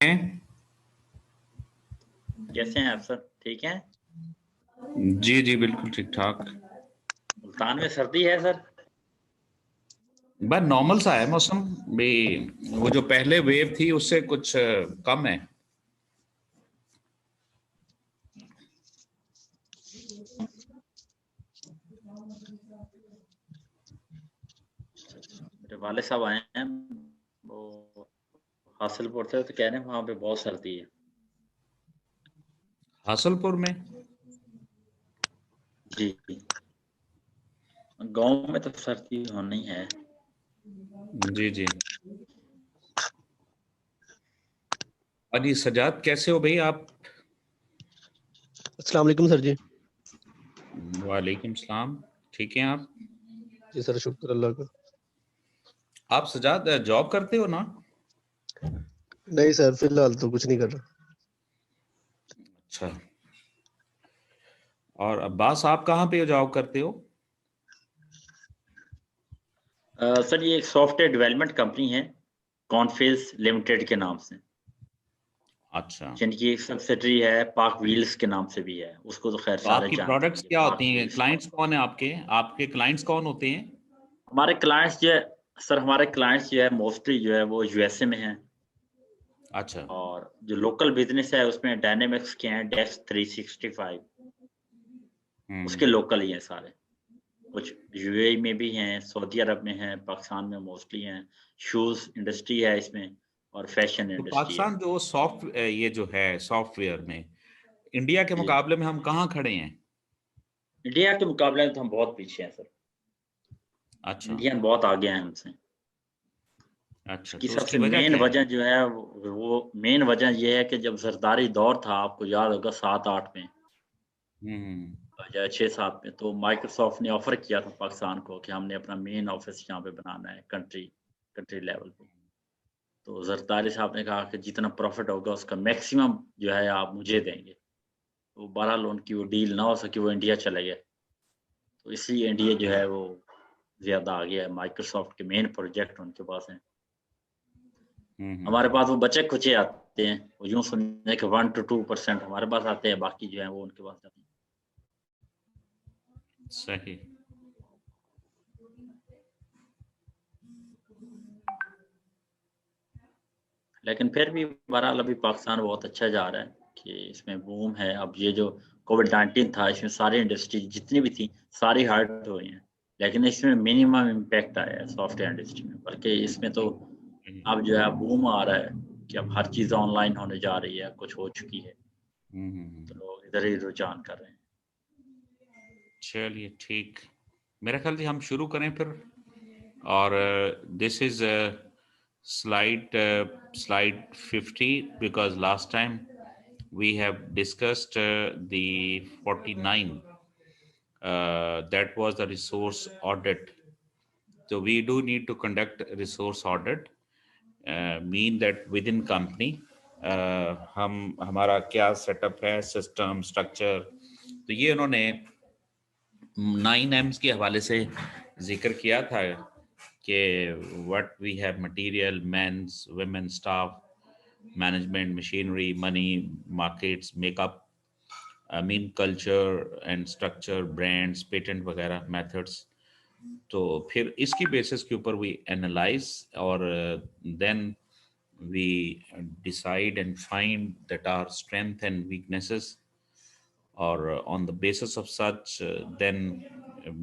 हैं? कैसे हैं आप सर? ठीक हैं? जी जी, बिल्कुल ठीक ठाक। मुल्तान में सर्दी है सर? बस नॉर्मल सा है मौसम भी। वो जो पहले वेव थी उससे कुछ कम है। मेरे वाले साहब आए हैं, वो हासिलपुर से, तो कह रहे हैं वहाँ पे बहुत सर्दी है। हासलपुर में? जी, गांव में तो सर्दी होनी है। जी जी। और ये सजाद कैसे हो भाई आप? अस्सलाम वालेकुम सर जी। वालेकुम सलाम। ठीक हैं आप? जी सर, शुक्र अल्लाह का। आप सजाद जॉब करते हो ना? नहीं सर, फिलहाल तो कुछ नहीं कर रहा। अच्छा। और अब्बास आप कहाँ पे जॉब करते हो? सर ये एक सॉफ्टवेयर डेवलपमेंट कंपनी है, कॉन्फेज लिमिटेड के नाम से। अच्छा। यानी कि एक सब्सिडरी है, पाक व्हील्स के नाम से भी है। उसको तो खैर तो सारे आपकी जानते प्रोडक्ट्स होंगे, क्या पाक होती हैं? व्हील्स। क्लाइंट्स कौन है आपके? आपके क्लाइंट्स कौन होते हैं? हमारे क्लाइंट्स जो है सर, हमारे क्लाइंट्स जो है मोस्टली जो है वो यूएसए में हैं। अच्छा। और जो लोकल बिजनेस है उसमें डायनेमिक्स के हैं, डेक्स 365 उसके हम्म। लोकल ही हैं सारे। कुछ यूएई में भी हैं, सऊदी अरब में हैं, पाकिस्तान में मोस्टली हैं। शूज इंडस्ट्री है इसमें और फैशन तो इंडस्ट्री है। पाकिस्तान जो ये जो है सॉफ्टवेयर में, इंडिया के जी, मुकाबले में हम कहाँ खड़े हैं? इंडिया के मुकाबले में तो हम बहुत पीछे हैं सर। अच्छा। इंडियन बहुत आगे हैं हमसे। अच्छा, इसकी तो उसकी सबसे वजह मेन क्या है? वजह जो है वो मेन वजह ये है कि जब जरदारी दौर था, आपको याद होगा 7-8 में हम्म। या 6-7 में, तो माइक्रोसॉफ्ट ने ऑफर किया था पाकिस्तान को कि हमने अपना मेन ऑफिस यहाँ पे बनाना है, कंट्री लेवल पे। तो जरदारी साहब ने कहा कि जितना प्रॉफिट होगा उसका मैक्सिमम जो है आप मुझे देंगे। तो बहरहाल उनकी वो डील ना हो सकी, वो इंडिया चले गए। तो इसलिए इंडिया जो है वो ज़्यादा आ गया है। माइक्रोसॉफ्ट के मेन प्रोजेक्ट उनके पास हैं। हमारे हम्म। पास वो बचे खुचे आते हैं, वो यूँ समझे कि 1 to 2% हमारे पास आते हैं, बाकी जो है वो उनके पास जाते हैं। सही। लेकिन फिर भी बहरहाल अभी पाकिस्तान बहुत अच्छा जा रहा है कि इसमें बूम है। अब ये जो कोविड-19 था, इसमें सारी इंडस्ट्री जितनी भी थी सारी हर्ट हुई हैं, लेकिन इसमें मिनिमम इम्पैक्ट आया है सॉफ्टवेयर इंडस्ट्री में। बल्कि इसमें तो अब जो है बूम आ रहा है कि अब हर चीज़ ऑनलाइन होने जा रही है, कुछ हो चुकी है, तो लोग इधर ही रुझान कर रहे हैं। चलिए ठीक। मेरा ख्याल जी हम शुरू करें फिर। और this is slide 50 because last time we have discussed the 49, that was the resource audit. So we do need to conduct a resource audit, mean that within company हम हमारा क्या सेटअप है, सिस्टम स्ट्रक्चर। तो ये उन्होंने 9 M's के हवाले से जिक्र किया था कि what we have material, mens, women, staff, management, machinery, money, markets, makeup, I mean culture and structure, brands, patent वगैरह, मेथड्स। तो फिर इसकी बेसिस के ऊपर वी एनालाइज और then we decide and find that are strength and weaknesses, or on the basis of such then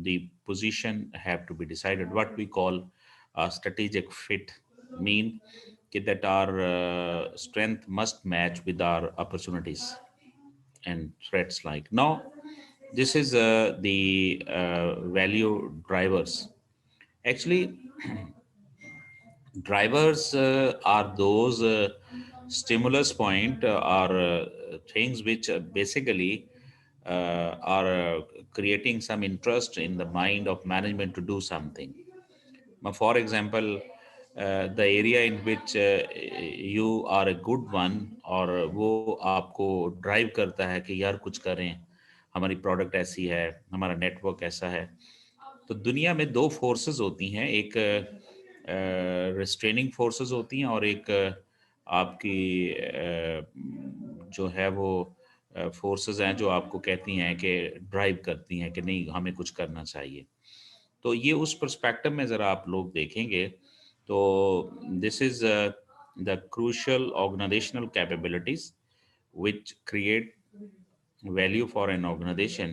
the position have to be decided, what we call a strategic fit, mean that our strength must match with our opportunities and threats. Like now this is the value drivers. Actually drivers are those stimulus point or things which basically are creating some interest in the mind of management to do something. For example, the area in which you are a good one, और वो आपको drive करता है कि यार कुछ करें, हमारी प्रोडक्ट ऐसी है, हमारा नेटवर्क ऐसा है। तो दुनिया में दो फोर्सेस होती हैं, एक रिस्ट्रेनिंग फोर्सेस होती हैं और एक आपकी जो है वो फोर्सेस हैं जो आपको कहती हैं कि ड्राइव करती हैं कि नहीं हमें कुछ करना चाहिए। तो ये उस पर्सपेक्टिव में ज़रा आप लोग देखेंगे तो this is the crucial organisational capabilities which create value for an organization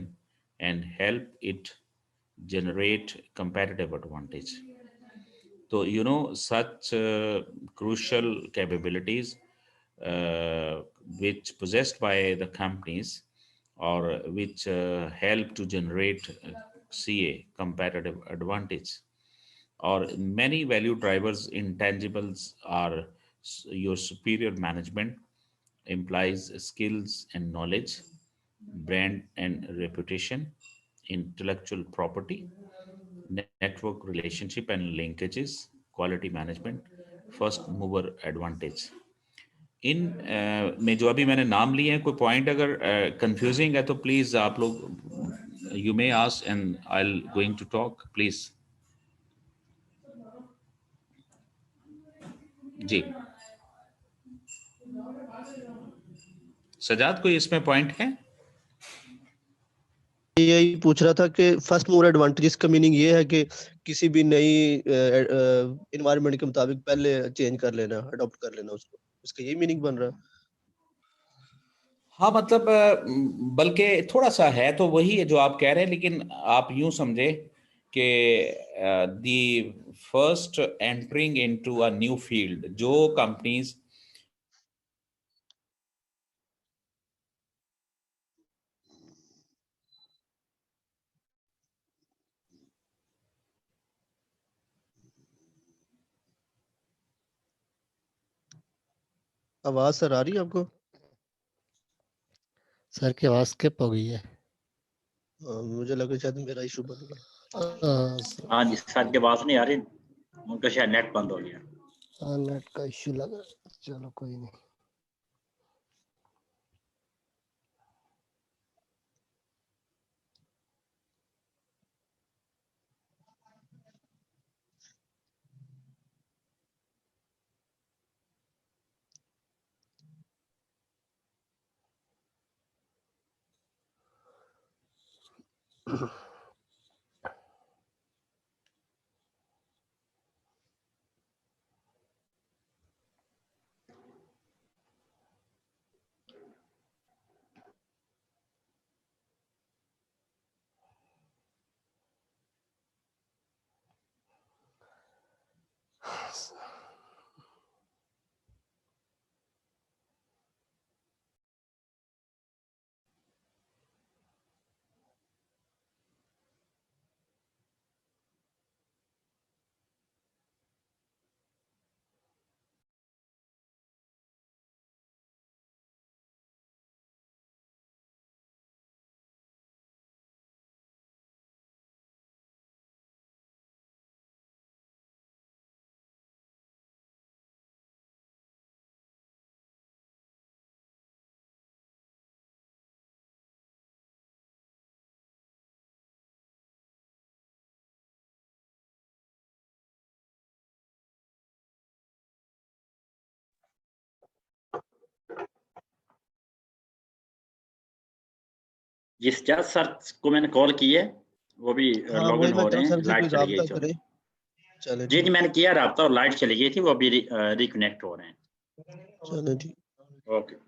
and help it generate competitive advantage. So, such crucial capabilities which possessed by the companies or which help to generate CA competitive advantage or many value drivers intangibles are your superior management implies skills and knowledge, brand and reputation, intellectual property, network relationship and linkages, quality management, first mover advantage. इन में जो अभी मैंने नाम लिए हैं कोई point अगर confusing है तो प्लीज आप लोग you may ask and I'll going to talk please. जी सजाद कोई इसमें पॉइंट है? यही पूछ रहा था कि फर्स्ट मूवर एडवांटेज का मीनिंग ये है कि किसी भी नई इन्वायरमेंट के मुताबिक पहले चेंज कर लेना, अडॉप्ट कर लेना उसको, इसका यही मीनिंग बन रहा है। हाँ मतलब बल्कि थोड़ा सा है तो वही है जो आप कह रहे हैं, लेकिन आप यूं समझे कि the first entering into a new field जो कंपनीज आवाज सर आ रही है आपको? सर की आवाज स्किप हो गई है। मुझे लगा शायद मेरा इशू बन गया। हाँ जी, सर की आवाज नहीं आ रही, उनका शायद नेट बंद हो गया। नेट का इशू लगा, चलो कोई नहीं। जिस जज सर को मैंने कॉल की है वो भी हाँ लॉग वही इन मैं हो रहे जज हैं, सर से लाइट कोई चली गई राब्ता थी। करे। चले जी जी ठीक, मैंने किया रब्ता और लाइट चली गई थी, वो अभी रिकनेक्ट हो रहे हैं। चले ठीक। ओके।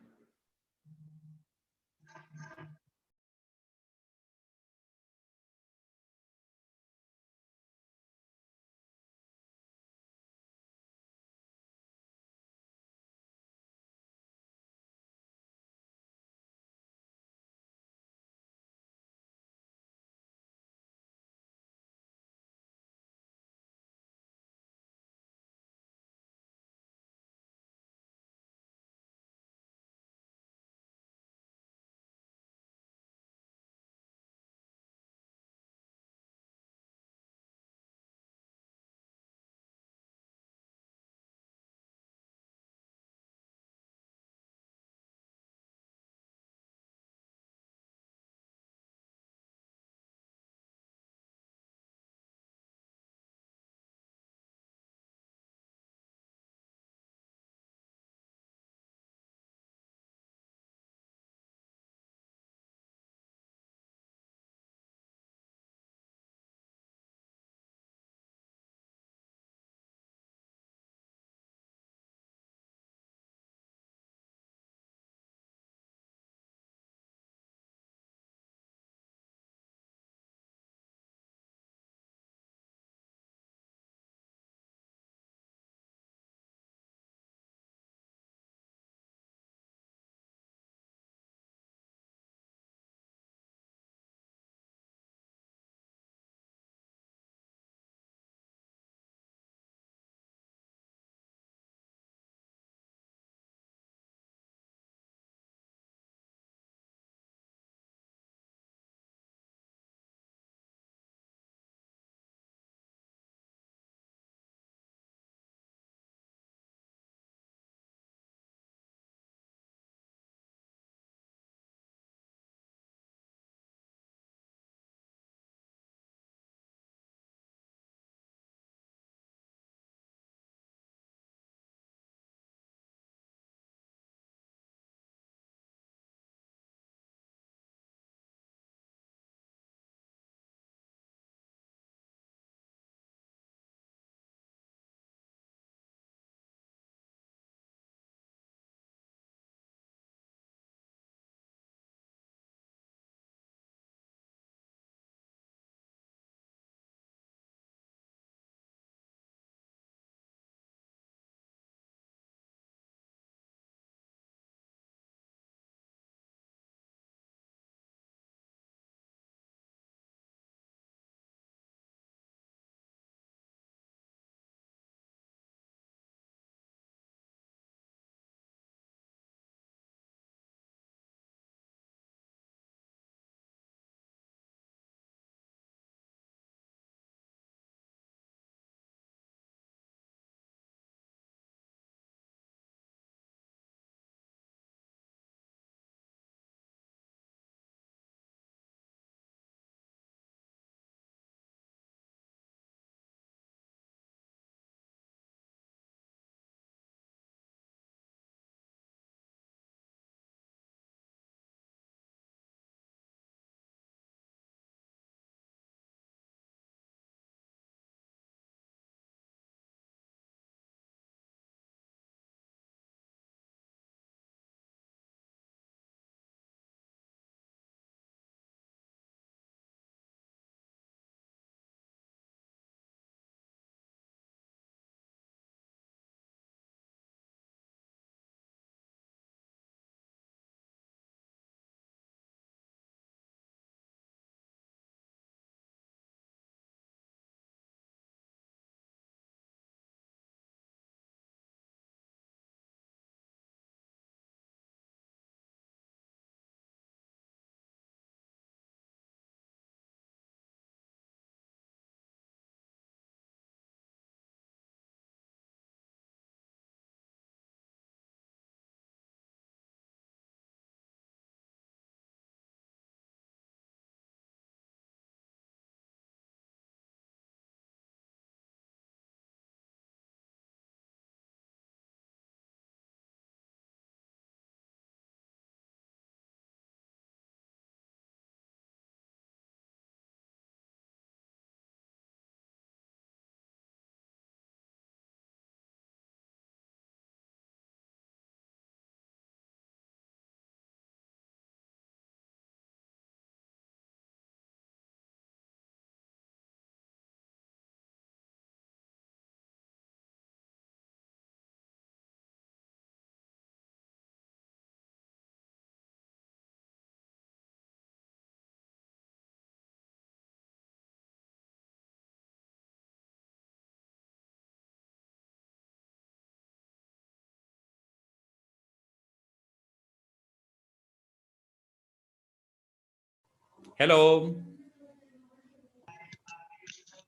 हेलो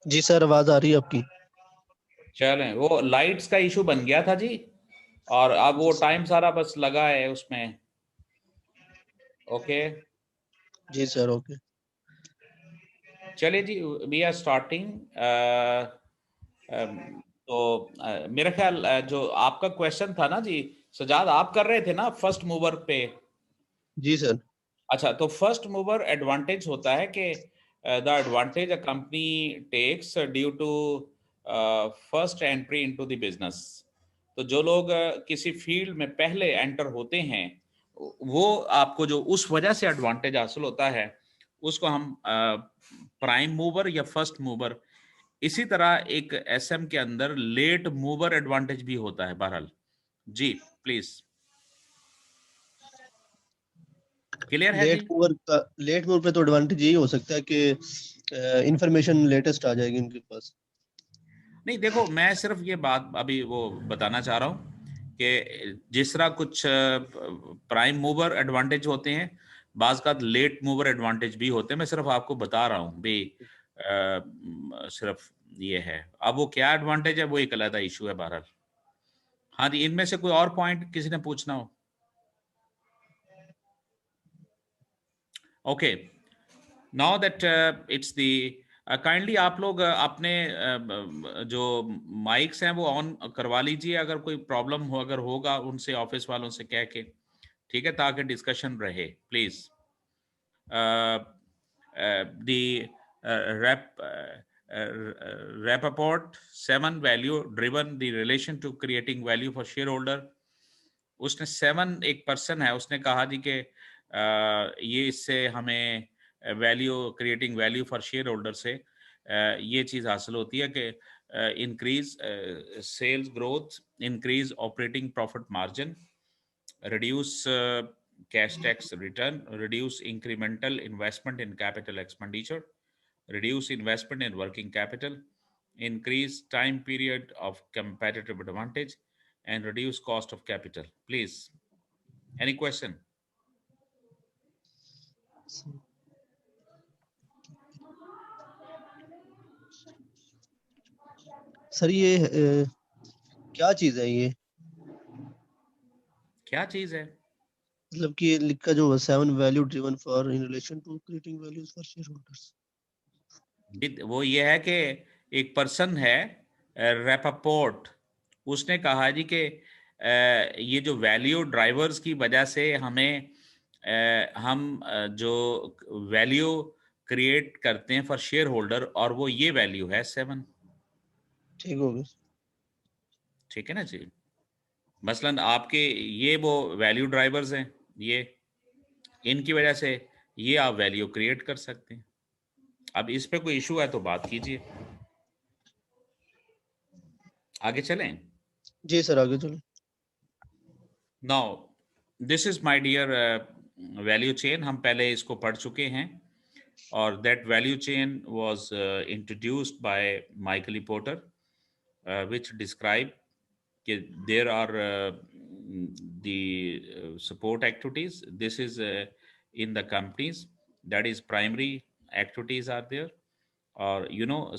जी सर, आवाज आ रही है आपकी। चलें, वो लाइट्स का इशू बन गया था जी, और अब वो टाइम सारा बस लगा है उसमें। ओके जी सर, ओके। चलिए जी, वी आर स्टार्टिंग। तो मेरा ख्याल जो आपका क्वेश्चन था ना जी सजाद, आप कर रहे थे ना फर्स्ट मूवर पे। जी सर। अच्छा, तो फर्स्ट मूवर एडवांटेज होता है कि the advantage a company takes due to first entry into the business. तो जो लोग किसी फील्ड में पहले एंटर होते हैं, वो आपको जो उस वजह से एडवांटेज हासिल होता है, उसको हम प्राइम मूवर या फर्स्ट मूवर। इसी तरह एक एसएम के अंदर लेट मूवर एडवांटेज भी होता है। बहरहाल जी, प्लीज, क्लियर है जी? लेट मूवर पे तो एडवांटेज यही हो सकता है कि इंफॉर्मेशन लेटेस्ट आ जाएगी उनके पास। नहीं देखो, मैं सिर्फ ये बात अभी वो बताना चाह रहा हूँ कि जिस तरह कुछ प्राइम मूवर एडवांटेज होते हैं, बाज का लेट मूवर एडवांटेज भी होते हैं। मैं सिर्फ आपको बता रहा हूँ भी, सिर्फ ये है। अब वो क्या एडवांटेज है वो एक अलग इशू है। बहरहाल हाँ जी, इनमें से कोई और पॉइंट किसी ने पूछना हो? Okay, now that it's the kindly आप लोग अपने जो माइक्स हैं वो ऑन करवा लीजिए, अगर कोई प्रॉब्लम हो, अगर होगा उनसे, ऑफिस वालों से कह के, ठीक है, ताकि डिस्कशन रहे please. The Rappaport 7 value driven the relation to creating value for shareholder। उसने 7, एक पर्सन है, उसने कहा जी कि ये इससे हमें value, creating value for shareholder से ये चीज़ हासिल होती है कि increase sales growth, increase operating profit margin, reduce cash tax return, reduce incremental investment in capital expenditure, reduce investment in working capital, increase time period of competitive advantage, and reduce cost of capital. Please, any question? Sir ये क्या चीज है ये? क्या चीज है? मतलब कि ये लिखा जो 7 value driven for in relation to creating values for shareholders. वो ये है कि एक पर्सन है, रैपापोर्ट, उसने कहा जी कि ये जो वैल्यू ड्राइवर्स की वजह से हमें हम जो वैल्यू क्रिएट करते हैं फॉर शेयर होल्डर, और वो ये वैल्यू है 7। ठीक हो गया। ठीक है ना जी? मसलन आपके ये वो वैल्यू ड्राइवर्स हैं, ये इनकी वजह से ये आप वैल्यू क्रिएट कर सकते हैं। अब इस पे कोई इशू है तो बात कीजिए, आगे चलें। जी सर, आगे चलो। Now this is my dear value chain. हम पहले इसको पढ़ चुके हैं, और that value chain was introduced by Michael Porter, which describe there are the support activities. This is in the companies, that is primary activities are there, or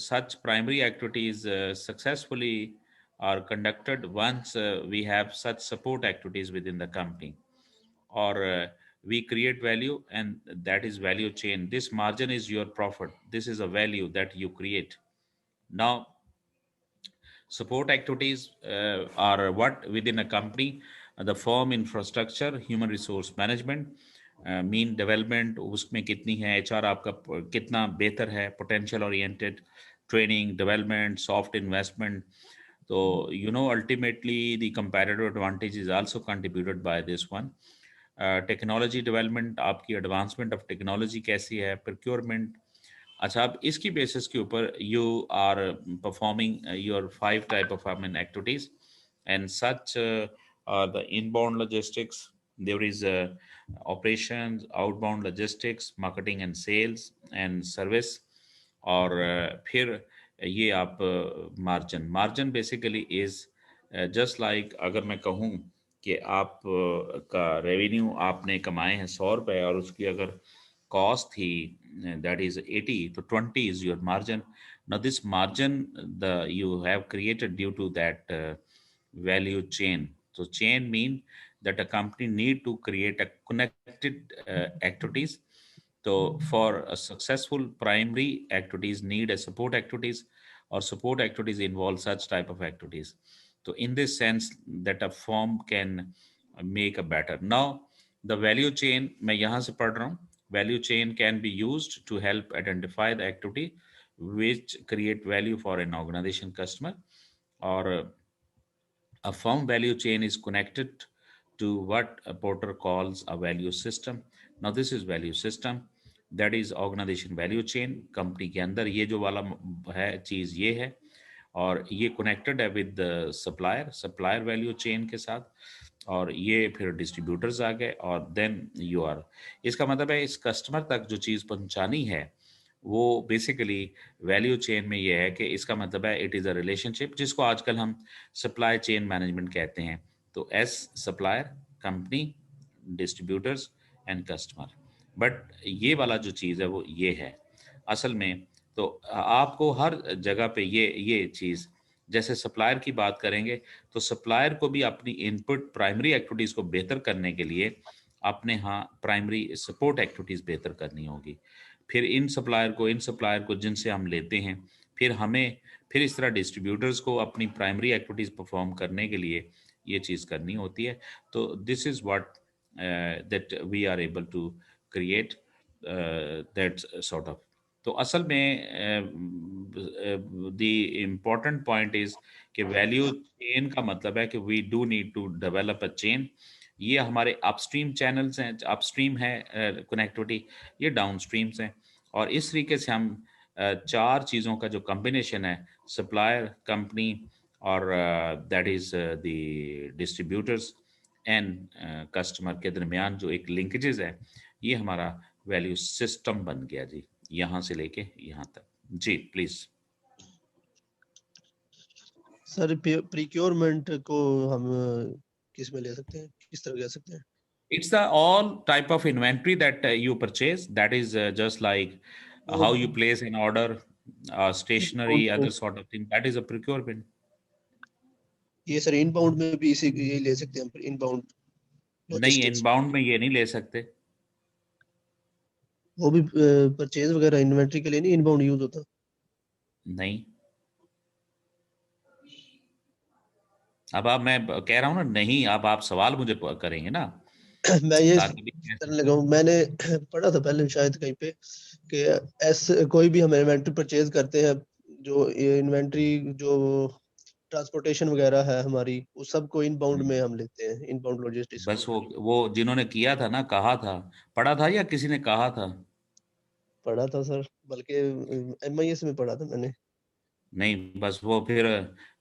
such primary activities successfully are conducted once we have such support activities within the company, or we create value, and that is value chain. This margin is your profit, this is a value that you create. Now support activities are what within a company, the firm infrastructure, human resource management, mean development उसमें कितनी है, HR आपका कितना बेहतर है, potential oriented training, development, soft investment. तो ultimately the comparative advantage is also contributed by this one. Technology development, आपकी advancement of technology कैसी है, प्रोक्योरमेंट। अच्छा, अब इसकी बेसिस के ऊपर you are performing your 5 type of activities, and such are the inbound logistics, there is operations, outbound logistics, marketing and sales and service, और फिर ये आप margin basically is just like, अगर मैं कहूँ कि आप का रेवेन्यू आपने कमाए हैं 100 रुपए, और उसकी अगर कॉस्ट थी that is 80, so 20 is your margin. Now this margin you have created due to that value chain. So chain mean that a company need to create a connected activities. So for a successful primary activities need a support activities, or support activities involve such type of activities. So in this sense that a firm can make a better. Now the value chain मैं यहाँ से पढ़ रहा हूँ. Value chain can be used to help identify the activity which create value for an organization customer, or a firm value chain is connected to what a Porter calls a value system. Now this is value system, that is organization value chain. Company के अंदर ये जो वाला है चीज़ ये है, और ये कनेक्टेड है विद सप्लायर वैल्यू चेन के साथ, और ये फिर डिस्ट्रीब्यूटर्स आ गए, और देन यू आर. इसका मतलब है इस कस्टमर तक जो चीज़ पहुंचानी है वो बेसिकली वैल्यू चेन में ये है कि इसका मतलब है इट इज़ अ रिलेशनशिप, जिसको आजकल हम सप्लाई चेन मैनेजमेंट कहते हैं. तो S supplier, company, distributors and customer. But ये वाला जो चीज़ है वो ये है असल में. तो आपको हर जगह पे ये चीज़, जैसे सप्लायर की बात करेंगे तो सप्लायर को भी अपनी इनपुट प्राइमरी एक्टिविटीज़ को बेहतर करने के लिए अपने यहाँ प्राइमरी सपोर्ट एक्टिविटीज़ बेहतर करनी होगी. फिर इन सप्लायर को जिनसे हम लेते हैं, फिर इस तरह डिस्ट्रीब्यूटर्स को अपनी प्राइमरी एक्टिविटीज़ परफॉर्म करने के लिए ये चीज़ करनी होती है. तो this is what that we are able to create that sort of. तो असल में द इम्पॉर्टेंट पॉइंट इज़ कि वैल्यू चेन का मतलब है कि we do need to develop a chain. ये हमारे अपस्ट्रीम चैनल्स हैं, अपस्ट्रीम है कनेक्टिविटी, ये डाउनस्ट्रीम्स हैं. और इस तरीके से हम चार चीज़ों का जो कॉम्बिनेशन है, सप्लायर, कंपनी और that is the distributors and customer के दरमियान जो एक लिंकेजेस है, ये हमारा वैल्यू सिस्टम बन गया जी, यहाँ से लेके यहाँ तक. जी प्लीज. सर प्रीक्योरमेंट को हम किस में ले सकते हैं, किस तरह ले सकते हैं? It's the all type of inventory that you purchase. That is just like how you place an order, stationery, other sort of thing. That is a procurement. ये सर इनबाउंड में भी इसी ये ले सकते हैं, इनबाउंड नहीं, इनबाउंड में ये नहीं ले सकते. वो भी परचेज वगैरह इन्वेंटरी के लिए नहीं इनबाउंड यूज होता? नहीं. अब आप, मैं कह रहा हूँ ना, नहीं, अब आप सवाल मुझे करेंगे ना. मैं ये करने लगा हूँ. मैंने पढ़ा था पहले शायद कहीं पे कि कोई भी हम इन्वेंटरी परचेज करते हैं, जो इन्वेंटरी जो ट्रांसपोर्टेशन वगैरह है हमारी, वो सब को इनबाउंड में हम लेते हैं, इनबाउंड लॉजिस्टिक्स. बस वो जिन्होंने किया था ना, कहा था, पढ़ा था या किसी ने कहा था? पढ़ा था सर, बल्कि MIS में पढ़ा था मैंने. नहीं, बस वो फिर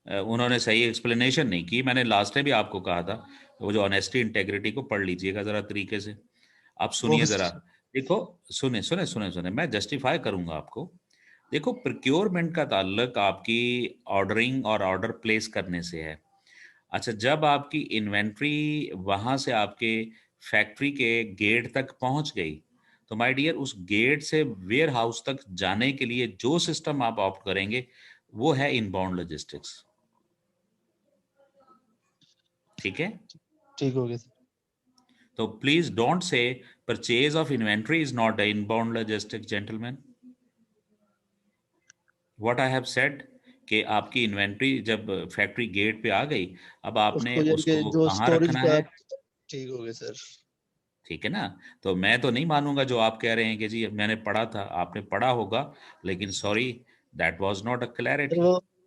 उन्होंने सही एक्सप्लेनेशन नहीं की. मैंने लास्ट टाइम भी आपको कहा था, वो जो ऑनेस्टी इंटेग्रिटी को पढ़ लीजिएगा जरा तरीके से. आप सुनिए जरा, देखो, सुने, मैं जस्टिफाई करूंगा आपको. देखो, प्रोक्योरमेंट का ताल्लुक आपकी ऑर्डरिंग और ऑर्डर प्लेस करने से है. अच्छा, जब आपकी इन्वेंट्री वहां से आपके फैक्ट्री के गेट तक पहुंच गई, तो माय डियर, उस गेट से वेयर हाउस तक जाने के लिए जो सिस्टम आप ऑप्ट करेंगे वो है इनबाउंड लॉजिस्टिक्स. ठीक है, ठीक हो गया. तो please don't say purchase of inventory is not a inbound logistics. Gentleman, what I have said कि आपकी इन्वेंट्री जब फैक्ट्री गेट पे आ गई, अब आपने उसको कहाँ रखना है. ठीक हो गया सर. ठीक है ना. तो मैं तो नहीं मानूंगा जो आप कह रहे हैं कि जी मैंने पढ़ा था. आपने पढ़ा होगा, लेकिन sorry, that was not a clarity.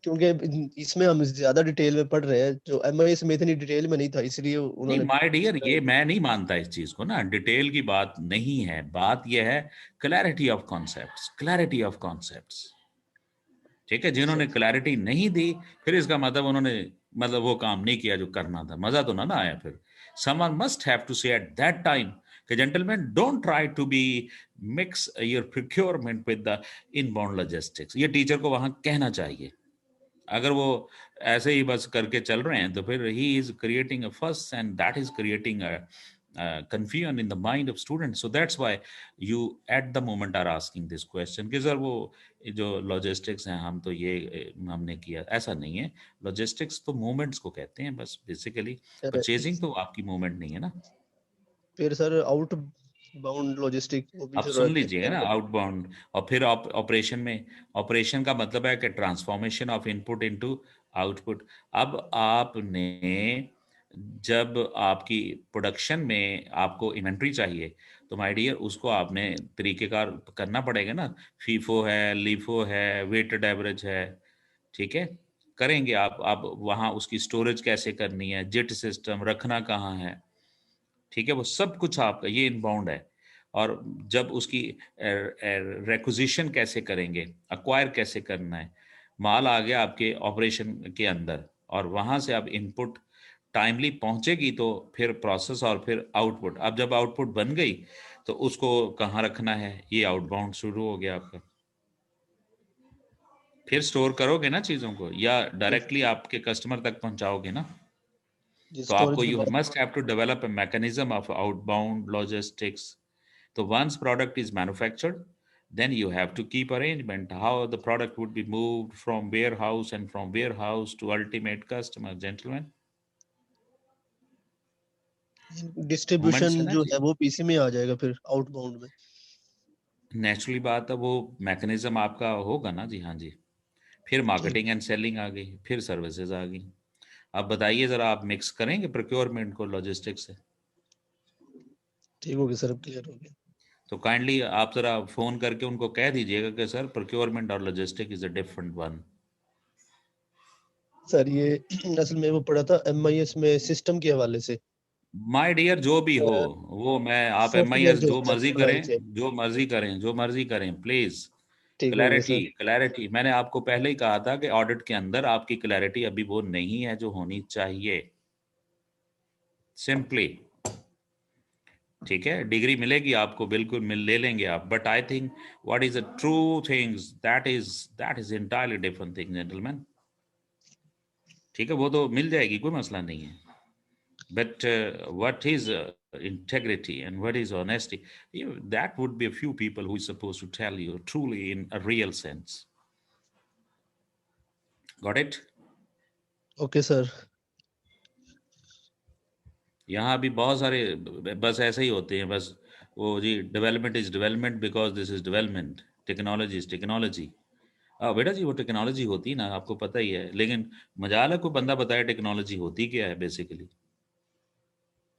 क्योंकि इसमें हम ज्यादा डिटेल में पढ़ रहे हैं, जो MIS में इतनी डिटेल में नहीं था, इसलिए उन्होंने. नहीं माय डियर, ये मैं नहीं मानता इस चीज को ना. डिटेल की बात नहीं है, बात ये है clarity of concepts, clarity of concepts. ठीक है, जिन्होंने क्लैरिटी नहीं दी, फिर इसका मतलब वो काम नहीं किया जो करना था. मजा तो ना आया फिर. Someone must have to say at that time, gentlemen, don't try to be mix your procurement with the inbound logistics. ये टीचर को वहां कहना चाहिए. अगर वो ऐसे ही बस करके चल रहे हैं तो फिर he is creating a fuss and that is creating confusion in the mind of students. So that's why you at the moment are asking this question कि सर वो जो logistics हैं हम तो ये हमने किया, ऐसा नहीं है. Logistics तो movements को कहते हैं बस, basically purchasing तो आपकी movement नहीं है ना. फिर सर आउट बाउंड लॉजिस्टिक वो भी आप शुरू सुन रहते लीजिए हैं ना, आउटबाउंड. और फिर ऑपरेशन में, ऑपरेशन का मतलब है कि transformation of input into output. अब आपने जब आपकी प्रोडक्शन में आपको इन्वेंट्री चाहिए तो माय डियर उसको आपने तरीकेकार करना पड़ेगा ना. फीफो है, लीफो है, वेटेड एवरेज है, ठीक है, करेंगे आप वहाँ उसकी स्टोरेज कैसे करनी है, जिट सिस्टम रखना कहाँ है, ठीक है, वो सब कुछ आपका ये इनबाउंड है. और जब उसकी रेक्विजिशन कैसे करेंगे, अक्वायर कैसे करना है, माल आ गया आपके ऑपरेशन के अंदर और वहाँ से आप इनपुट टाइमली पहुँचेगी तो फिर प्रोसेस और फिर आउटपुट. अब जब आउटपुट बन गई तो उसको कहाँ रखना है, ये आउटबाउंड शुरू हो गया आपका. फिर स्टोर करोगे ना चीज़ों को या डायरेक्टली आपके कस्टमर तक पहुँचाओगे ना. तो आपको storage you must have to develop a mechanism of outbound logistics. So once product is manufactured, then you have to keep arrangement how the product would be moved from warehouse and from warehouse to ultimate customer. Gentlemen, moments distribution है ना जो जी. है वो PC में आ जाएगा फिर outbound में. Naturally बात है, वो मैकेनिज्म आपका होगा ना जी. हाँ जी. फिर ठीक मार्केटिंग एंड सेलिंग आ गई, फिर सर्विसेज आ गई. अब बताइए जरा, आप मिक्स करेंगे प्रोक्योरमेंट को लॉजिस्टिक्स से? ठीक हो गया सर, अब क्लियर हो गया. तो काइंडली आप जरा फोन करके उनको कह दीजिएगा कि सर प्रोक्योरमेंट और logistic is a different one. Sir ये असल में वो पढ़ा था एमआईएस में सिस्टम के हवाले से. माय डियर जो भी हो वो, मैं आप सॉफ्टवेयर MIS जो जो होता है मर्जी प्रोग्राम करें, से. जो मर्जी करें, जो मर्जी करें, प्लीज. ठीक हो गया क्लैरिटी, सर. क्लैरिटी, मैंने आपको पहले ही कहा था कि ऑडिट के अंदर आपकी क्लैरिटी अभी वो नहीं है जो होनी चाहिए. सिंपली, ठीक है, डिग्री मिलेगी आपको, बिल्कुल मिल ले लेंगे आप, but I think what is the true things, that is entirely different thing gentleman. ठीक है, वो तो मिल जाएगी, कोई मसला नहीं है. But what is integrity and what is honesty? That would be a few people who is supposed to tell you truly in a real sense. Got it? Okay sir. यहाँ भी बहुत सारे बस ऐसे ही होते हैं, बस वो जी, development is development because this is development, technology is technology. बेटा जी वो टेक्नोलॉजी होती ना, आपको पता ही है, लेकिन मजाल है कोई बंदा बताए टेक्नोलॉजी होती क्या है. बेसिकली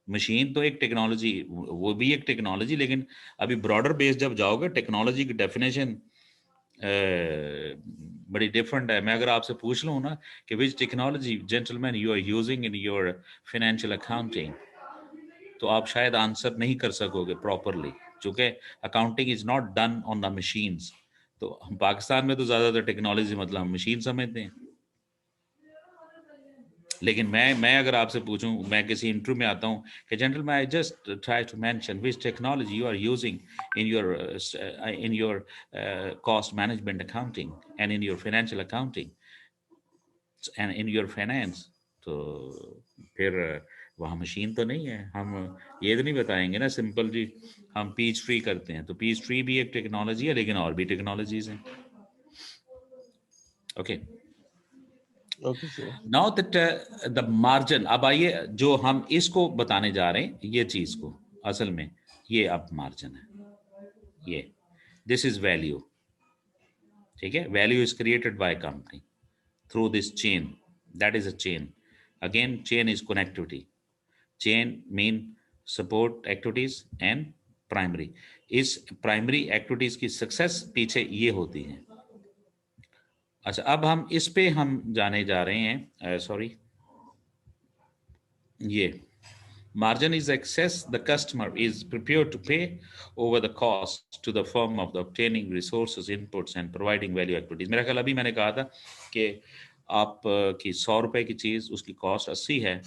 मशीन तो एक टेक्नोलॉजी, वो भी एक टेक्नोलॉजी, लेकिन अभी ब्रॉडर बेस जब जाओगे टेक्नोलॉजी की डेफिनेशन बड़ी डिफरेंट है. मैं अगर आपसे पूछ लूँ ना कि which technology gentleman you are using in your financial accounting, तो आप शायद आंसर नहीं कर सकोगे प्रॉपरली, क्योंकि accounting is not done on the machines. तो पाकिस्तान में तो ज़्यादातर टेक्नोलॉजी मतलब हम मशीन समझते हैं. लेकिन मैं अगर आपसे पूछूं, मैं किसी इंटरव्यू में आता हूं कि gentleman I just try to mention which technology you are using in your cost management accounting and in your financial accounting and in your finance, तो फिर वहाँ मशीन तो नहीं है. हम ये तो नहीं बताएंगे ना सिंपल जी हम पीच ट्री करते हैं, तो पीच ट्री भी एक टेक्नोलॉजी है, लेकिन और भी टेक्नोलॉजीज हैं. Okay, okay sir. Now that the margin. अब आइए जो हम इसको बताने जा रहे हैं, ये चीज को असल में ये अब मार्जिन है. ये दिस इज वैल्यू, ठीक है. Value is created by company through this chain, that is a chain. Again chain is connectivity. Chain mean support activities and primary. इस प्राइमरी एक्टिविटीज की सक्सेस पीछे ये होती है. अच्छा, अब हम इस पे हम जाने जा रहे हैं, सॉरी, ये margin is excess the customer is prepared to pay over the cost to the firm of the obtaining resources, inputs and providing value activities. मेरा ख्याल अभी मैंने कहा था कि आप की 100 रुपए की चीज़ उसकी कॉस्ट 80 है,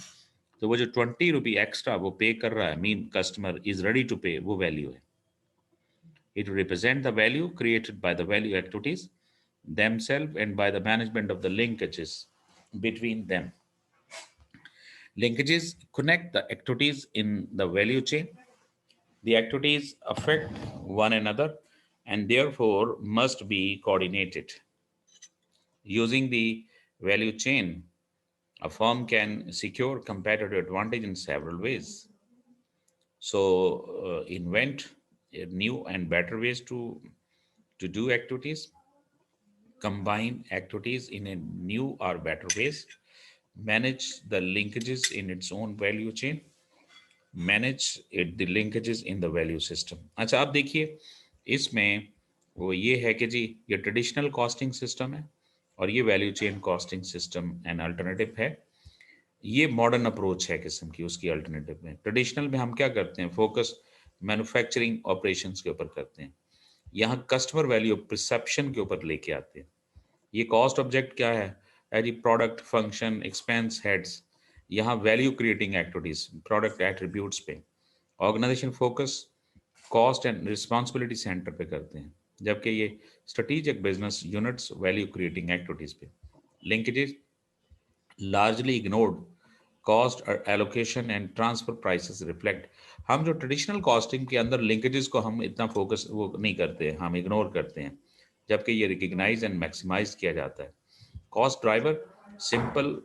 तो वो जो 20 रुपये एक्स्ट्रा वो पे कर रहा है, mean customer is ready to pay, वो वैल्यू है. It will represent the value created by the value activities themselves and by the management of the linkages between them. Linkages connect the activities in the value chain. The activities affect one another and therefore must be coordinated. Using the value chain, a firm can secure competitive advantage in several ways. So invent new and better ways to do activities, combine activities in a new or better ways, manage the linkages in its own value chain, manage it the linkages in the value system. अच्छा आप देखिए इसमें वो ये है कि जी ये traditional costing system है और ये value chain costing system an alternative है। ये मॉडर्न अप्रोच है किस्म की उसकी अल्टरनेटिव में। ट्रेडिशनल में हम क्या करते हैं, फोकस मैन्युफैक्चरिंग ऑपरेशंस के ऊपर करते हैं, यहाँ कस्टमर वैल्यू परसेप्शन के ऊपर लेके आते हैं। ये कॉस्ट ऑब्जेक्ट क्या है, as product function expense heads, यहाँ value creating activities product attributes पे। Organisation focus cost and responsibility centre पे करते हैं, जबकि ये strategic business units value creating activities पे। Linkages largely ignored, cost allocation and transfer prices reflect। हम जो ट्रेडिशनल कॉस्टिंग के अंदर लिंकेजेस को हम इतना फोकस वो नहीं करते हैं, हम इग्नोर करते हैं, जबकि ये रिकग्नाइज एंड मैक्सिमाइज किया जाता है। Cost driver simple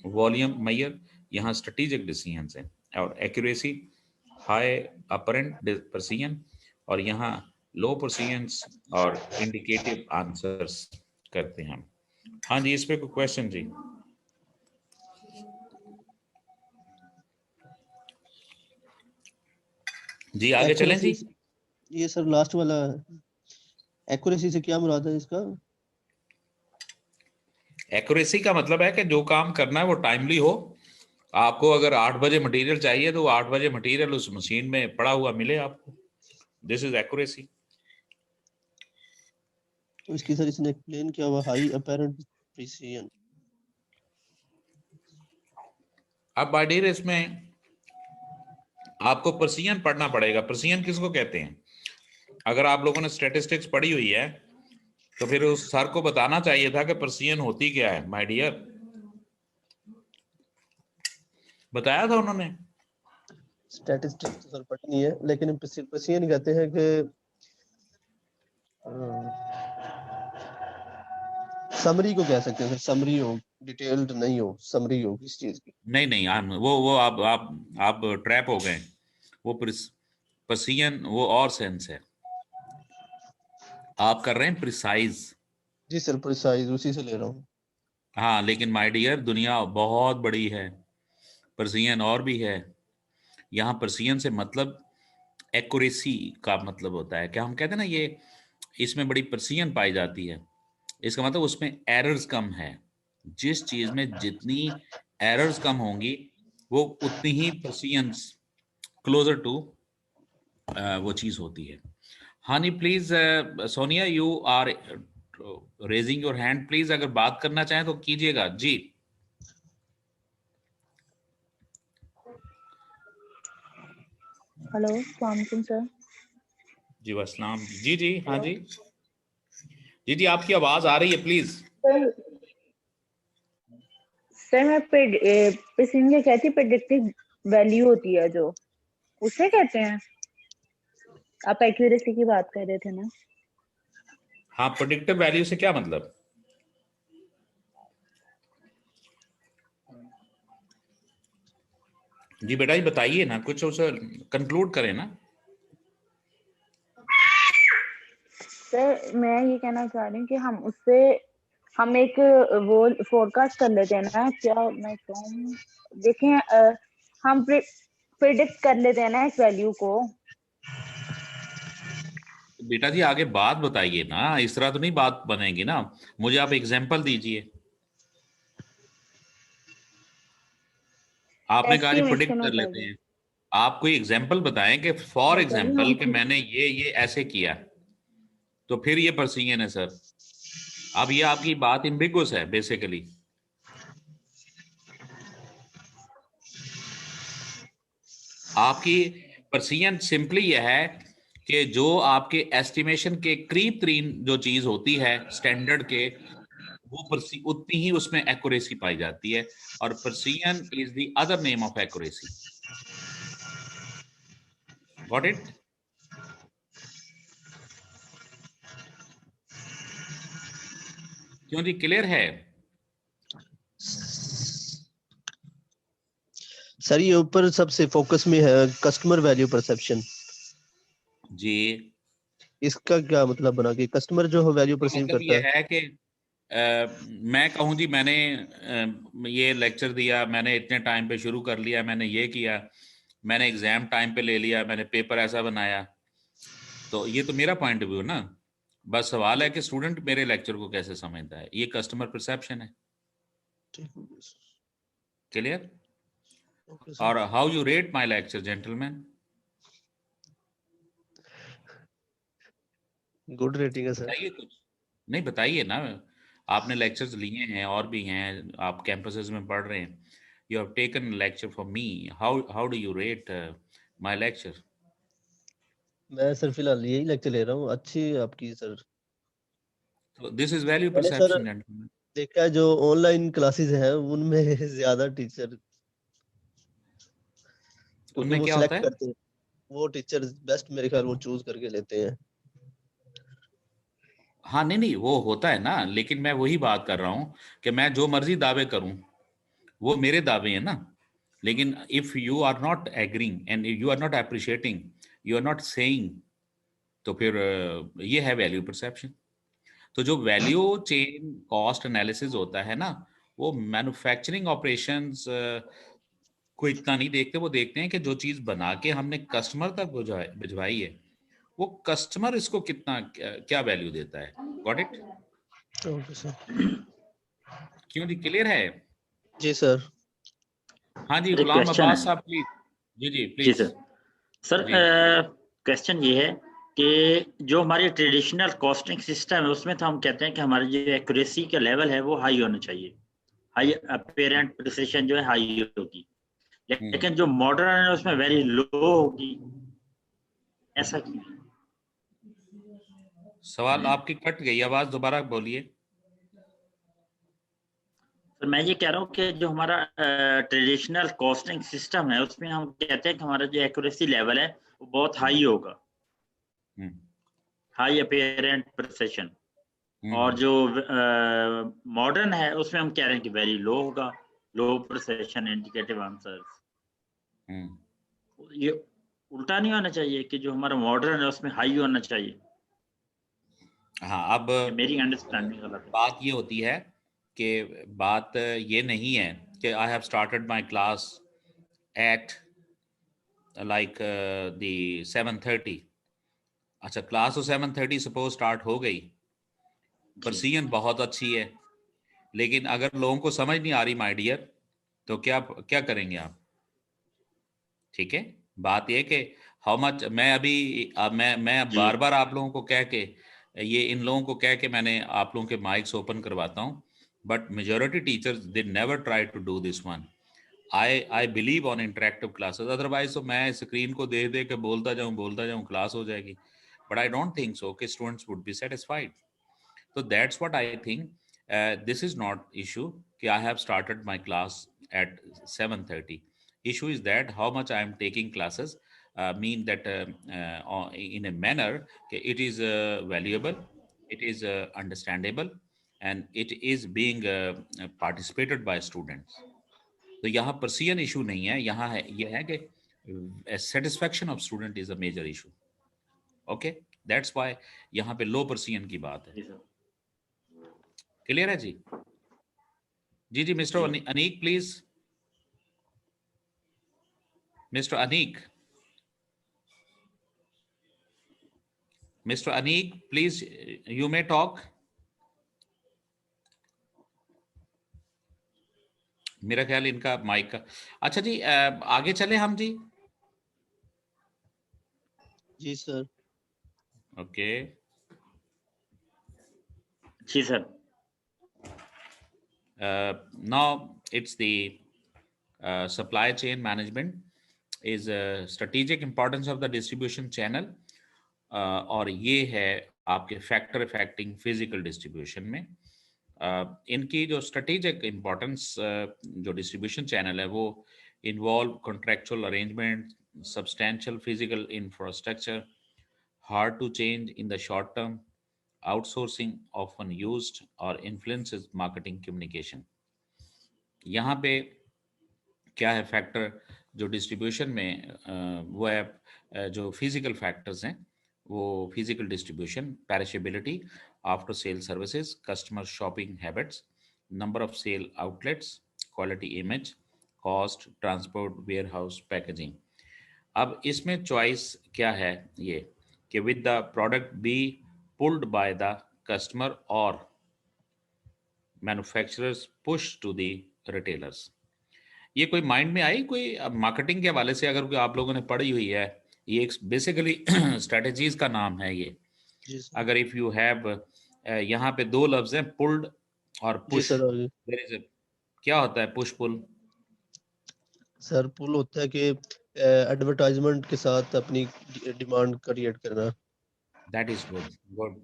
volume major, यहाँ स्ट्रेटेजिक डिसीजंस हैं, और एक्यूरेसी हाई अपरेंट प्रेसिजन, और यहाँ लो प्रेसिजंस और इंडिकेटिव आंसर्स करते हैं हम। हाँ जी, इस पे कोई क्वेश्चन जी? जी आगे चलें जी। ये सर लास्ट वाला एक्यूरेसी से क्या मुराद है इसका? एक्यूरेसी का मतलब है कि जो काम करना है वो टाइमली हो। आपको अगर 8 बजे मटेरियल चाहिए तो 8 बजे मटेरियल उस मशीन में पड़ा हुआ मिले आपको। This is accuracy. तो इसकी सर इसने एक्सप्लेन किया हुआ हाई अपरेंट प्रिसीजन। अब बाय डियर इसमें आपको प्रेसिजन पढ़ना पड़ेगा। प्रेसिजन किसको कहते हैं? अगर आप लोगों ने स्टैटिस्टिक्स पढ़ी हुई है तो फिर उस सर को बताना चाहिए था कि प्रेसिजन होती क्या है। माय डियर, बताया था उन्होंने? स्टैटिस्टिक्स तो सर पढ़ी नहीं है, लेकिन प्रेसिजन कहते हैं कि समरी को कह सकते हैं सर। समरी हो, डिटेल्ड नहीं हो, समरी हो किस चीज की। नहीं वो आप ट्रैप हो गए। वो प्रेसिजन वो और सेंस है, आप कर रहे हैं प्रिसाइज। जी सर, प्रिसाइज उसी से ले रहा हूँ। हाँ लेकिन माय डियर दुनिया बहुत बड़ी है, प्रेसिजन और भी है। यहाँ प्रेसिजन से मतलब एक्यूरेसी का मतलब होता है, क्या हम कहते हैं ना ये इसमें बड़ी प्रेसिजन पाई जाती है, इसका मतलब उसमें एरर्स कम है। जिस चीज में जितनी एरर्स कम होंगी वो उतनी ही प्रेसिजन क्लोजर टू वो चीज होती है। Hani please, Sonia you are raising your hand, please अगर बात करना चाहें तो कीजिएगा जी। हेलो, अस्सलाम वालेकुम सर। जी वालेकुम जी जी हाँ जी जी आपकी आवाज आ रही है प्लीज। सर मैं प्रेसिजन कहती प्रेडिक्टिव वैल्यू होती है जो, उसे कहते हैं। आप एक्यूरेसी की बात कर रहे थे ना? हाँ, प्रेडिक्टिव वैल्यू से क्या मतलब? जी बेटा जी बताइए ना, कुछ उसे कंक्लूड करें ना। सर मैं ये कहना चाह रही हूँ कि हम उससे हम एक वो फोरकास्ट कर लेते हैं ना, क्या मैं कहूँ, देखें हम प्रिडिक्ट कर लेते हैं ना इस वैल्यू को। बेटा जी आगे बात बताइए ना, इस तरह तो नहीं बात बनेगी ना। मुझे आप एग्जांपल दीजिए। आपने कहा जी प्रेडिक्ट कर लेते हैं, आप कोई एग्जांपल बताएं कि फॉर एग्जांपल कि मैंने ये ऐसे किया तो फिर ये प्रेसिजन है सर। अब ये आपकी बात एम्बिगुअस है बेसिकली। आपकी प्रेसिजन सिंपली यह है कि जो आपके एस्टिमेशन के करीब तरीन जो चीज होती है स्टैंडर्ड के, वो उतनी ही उसमें एक्यूरेसी पाई जाती है, और precision is the other name of accuracy. Got it? क्यों जी, क्लियर है? सर ये ऊपर सबसे फोकस में है कस्टमर वैल्यू परसेप्शन जी। इसका क्या मतलब बना कि कस्टमर जो हो वैल्यू परसीव मतलब करता ये है कि मैं कहूँ जी, मैंने ये लेक्चर दिया, मैंने इतने टाइम पे शुरू कर लिया, मैंने ये किया, मैंने एग्जाम टाइम पे ले लिया, मैंने पेपर ऐसा बनाया, तो ये तो मेरा पॉइंट ऑफ व्यू ना। बस सवाल है कि स्टूडेंट मेरे लेक्चर को कैसे समझता है। ये कस्टमर परसेप्शन है। क्लियर? और how you rate my lecture gentleman? Good rating है सर। बताइए कुछ। नहीं, बताइए ना, आपने लेक्चर्स लिए हैं और भी हैं, आप कैंपसेस में पढ़ रहे हैं, you have taken lecture for me, how do you rate my lecture? मैं सर फिलहाल यही लेक्चर ले रहा हूँ, अच्छी आपकी सर। तो दिस इज वैल्यू मैंने सर परसेप्शन जेंटलमैन। देखा है जो ऑनलाइन क्लासेस हैं उनमें ज्यादा टीचर, क्योंकि उनमें वो क्या होता सिलेक्ट है? करते हैं, वो टीचर बेस्ट मेरे ख्याल वो चूज करके लेते हैं। हाँ, नहीं नहीं, वो होता है ना, लेकिन मैं वही बात कर रहा हूँ कि मैं जो मर्जी दावे करूँ, वो मेरे दावे हैं ना। लेकिन if you are not agreeing and you are not appreciating, you are not saying, तो फिर ये है वैल्यू परसेप्शन। तो जो वैल्यू चेन कॉस्ट एनालिसिस होता है ना, वो मैन्युफैक्चरिंग ऑपरेशंस को इतना नहीं देखते, वो देखते हैं कि जो चीज़ बना के हमने कस्टमर तक भिजवाई है, वो कस्टमर इसको कितना क्या वैल्यू देता है। Got it? Okay sir. क्यों जी, क्लियर है? जी सर। हाँ जी, एक गुलाम क्वेश्चन अब्बास है। साहब प्लीज। जी जी जी प्लीज। सर। सर जी क्वेश्चन ये है कि जो हमारी ट्रेडिशनल कॉस्टिंग सिस्टम है उसमें तो हम कहते हैं कि हमारी जो एक्यूरेसी का लेवल है वो हाई होना चाहिए, हाई अपेरेंट प्रिसिशन जो है हाई होगी, लेकिन जो मॉडर्न है उसमें वेरी लो होगी, ऐसा क्यों? सवाल आपकी कट गई, आवाज दोबारा बोलिए। तो मैं ये कह रहा हूँ कि जो हमारा ट्रेडिशनल कॉस्टिंग सिस्टम है उसमें हम कहते हैं कि हमारा जो एक्यूरेसी लेवल है वो बहुत हाई होगा, हम्म, हाई अपेरेंट प्रिसिशन, और हम्म, जो मॉडर्न है उसमें हम कह रहे हैं कि वेरी लो होगा, लो प्रिसिशन इंडिकेटिव आंसर्स। हम्म। ये उल्टा नहीं होना चाहिए कि जो हमारा मॉडर्न है उसमें हाई होना चाहिए? हाँ, अब ये मेरी अंडरस्टैंडिंग गलत है? बात ये होती है कि बात ये नहीं है कि I have started my class at like the 7:30। अच्छा, क्लास तो 7:30 सपोज स्टार्ट हो गई, जी परसीजन बहुत अच्छी है, लेकिन अगर लोगों को समझ नहीं आ रही माय डियर, तो क्या क्या करेंगे आप? ठीक है, बात ये कि हाउ मच, मैं अभी मैं जी बार बार आप लोगों को कह के, ये इन लोगों को कह के मैंने आप लोगों के माइक्स ओपन करवाता हूँ, but majority teachers they never try to do this one. I believe on interactive classes, otherwise तो मैं स्क्रीन को दे दे के बोलता जाऊँ क्लास हो जाएगी, but I don't think so कि students would be satisfied. So that's what I think. This is not issue. कि I have started my class at 7:30. Issue is that how much I am taking classes. Mean that in a manner it is valuable, it is understandable, and it is being participated by students. तो यहाँ Persian issue नहीं है, यहाँ है ये है कि satisfaction of student is a major issue. Okay, that's why यहाँ पे लो परसियन की बात है। जी सर। क्लियर है जी? जी जी, मिस्टर जी Aneek please, mister Aneek, mister Aneek please, you may talk. मेरा ख्याल इनका माइक का, अच्छा जी, आगे चले हम जी। जी सर। ओके, जी sir. Now it's the supply chain management is a strategic importance of the distribution channel, और ये है आपके फैक्टर इफेक्टिंग फिजिकल डिस्ट्रीब्यूशन में। इनकी जो स्ट्रेटेजिक इम्पोर्टेंस जो डिस्ट्रीब्यूशन चैनल है वो involve contractual arrangement, substantial physical infrastructure, hard to change in the short term, outsourcing often used और इन्फ्लुएंसेस मार्केटिंग कम्युनिकेशन। यहाँ पे क्या है फैक्टर जो डिस्ट्रीब्यूशन में वो है जो फिजिकल फैक्टर्स हैं, वो physical distribution, perishability, after sale services, customer shopping habits, number of sale outlets, quality image, cost, transport, warehouse, packaging. अब इसमें चॉइस क्या है ये कि with the product be pulled by the customer और manufacturers push to the retailers. ये कोई mind में आई कोई मार्केटिंग के हवाले से अगर कोई आप लोगों ने पढ़ी हुई है, ये एक बेसिकली स्ट्रेटजीज का नाम है ये। जी सर। अगर इफ यू हैव यहाँ पे दो लफ्ज हैं, पुल्ड और जी पुश। सर। क्या होता है पुश पुल? सर पुल होता है कि एडवर्टाइजमेंट के साथ अपनी डिमांड क्रिएट करना, दैट इज गुड, गुड,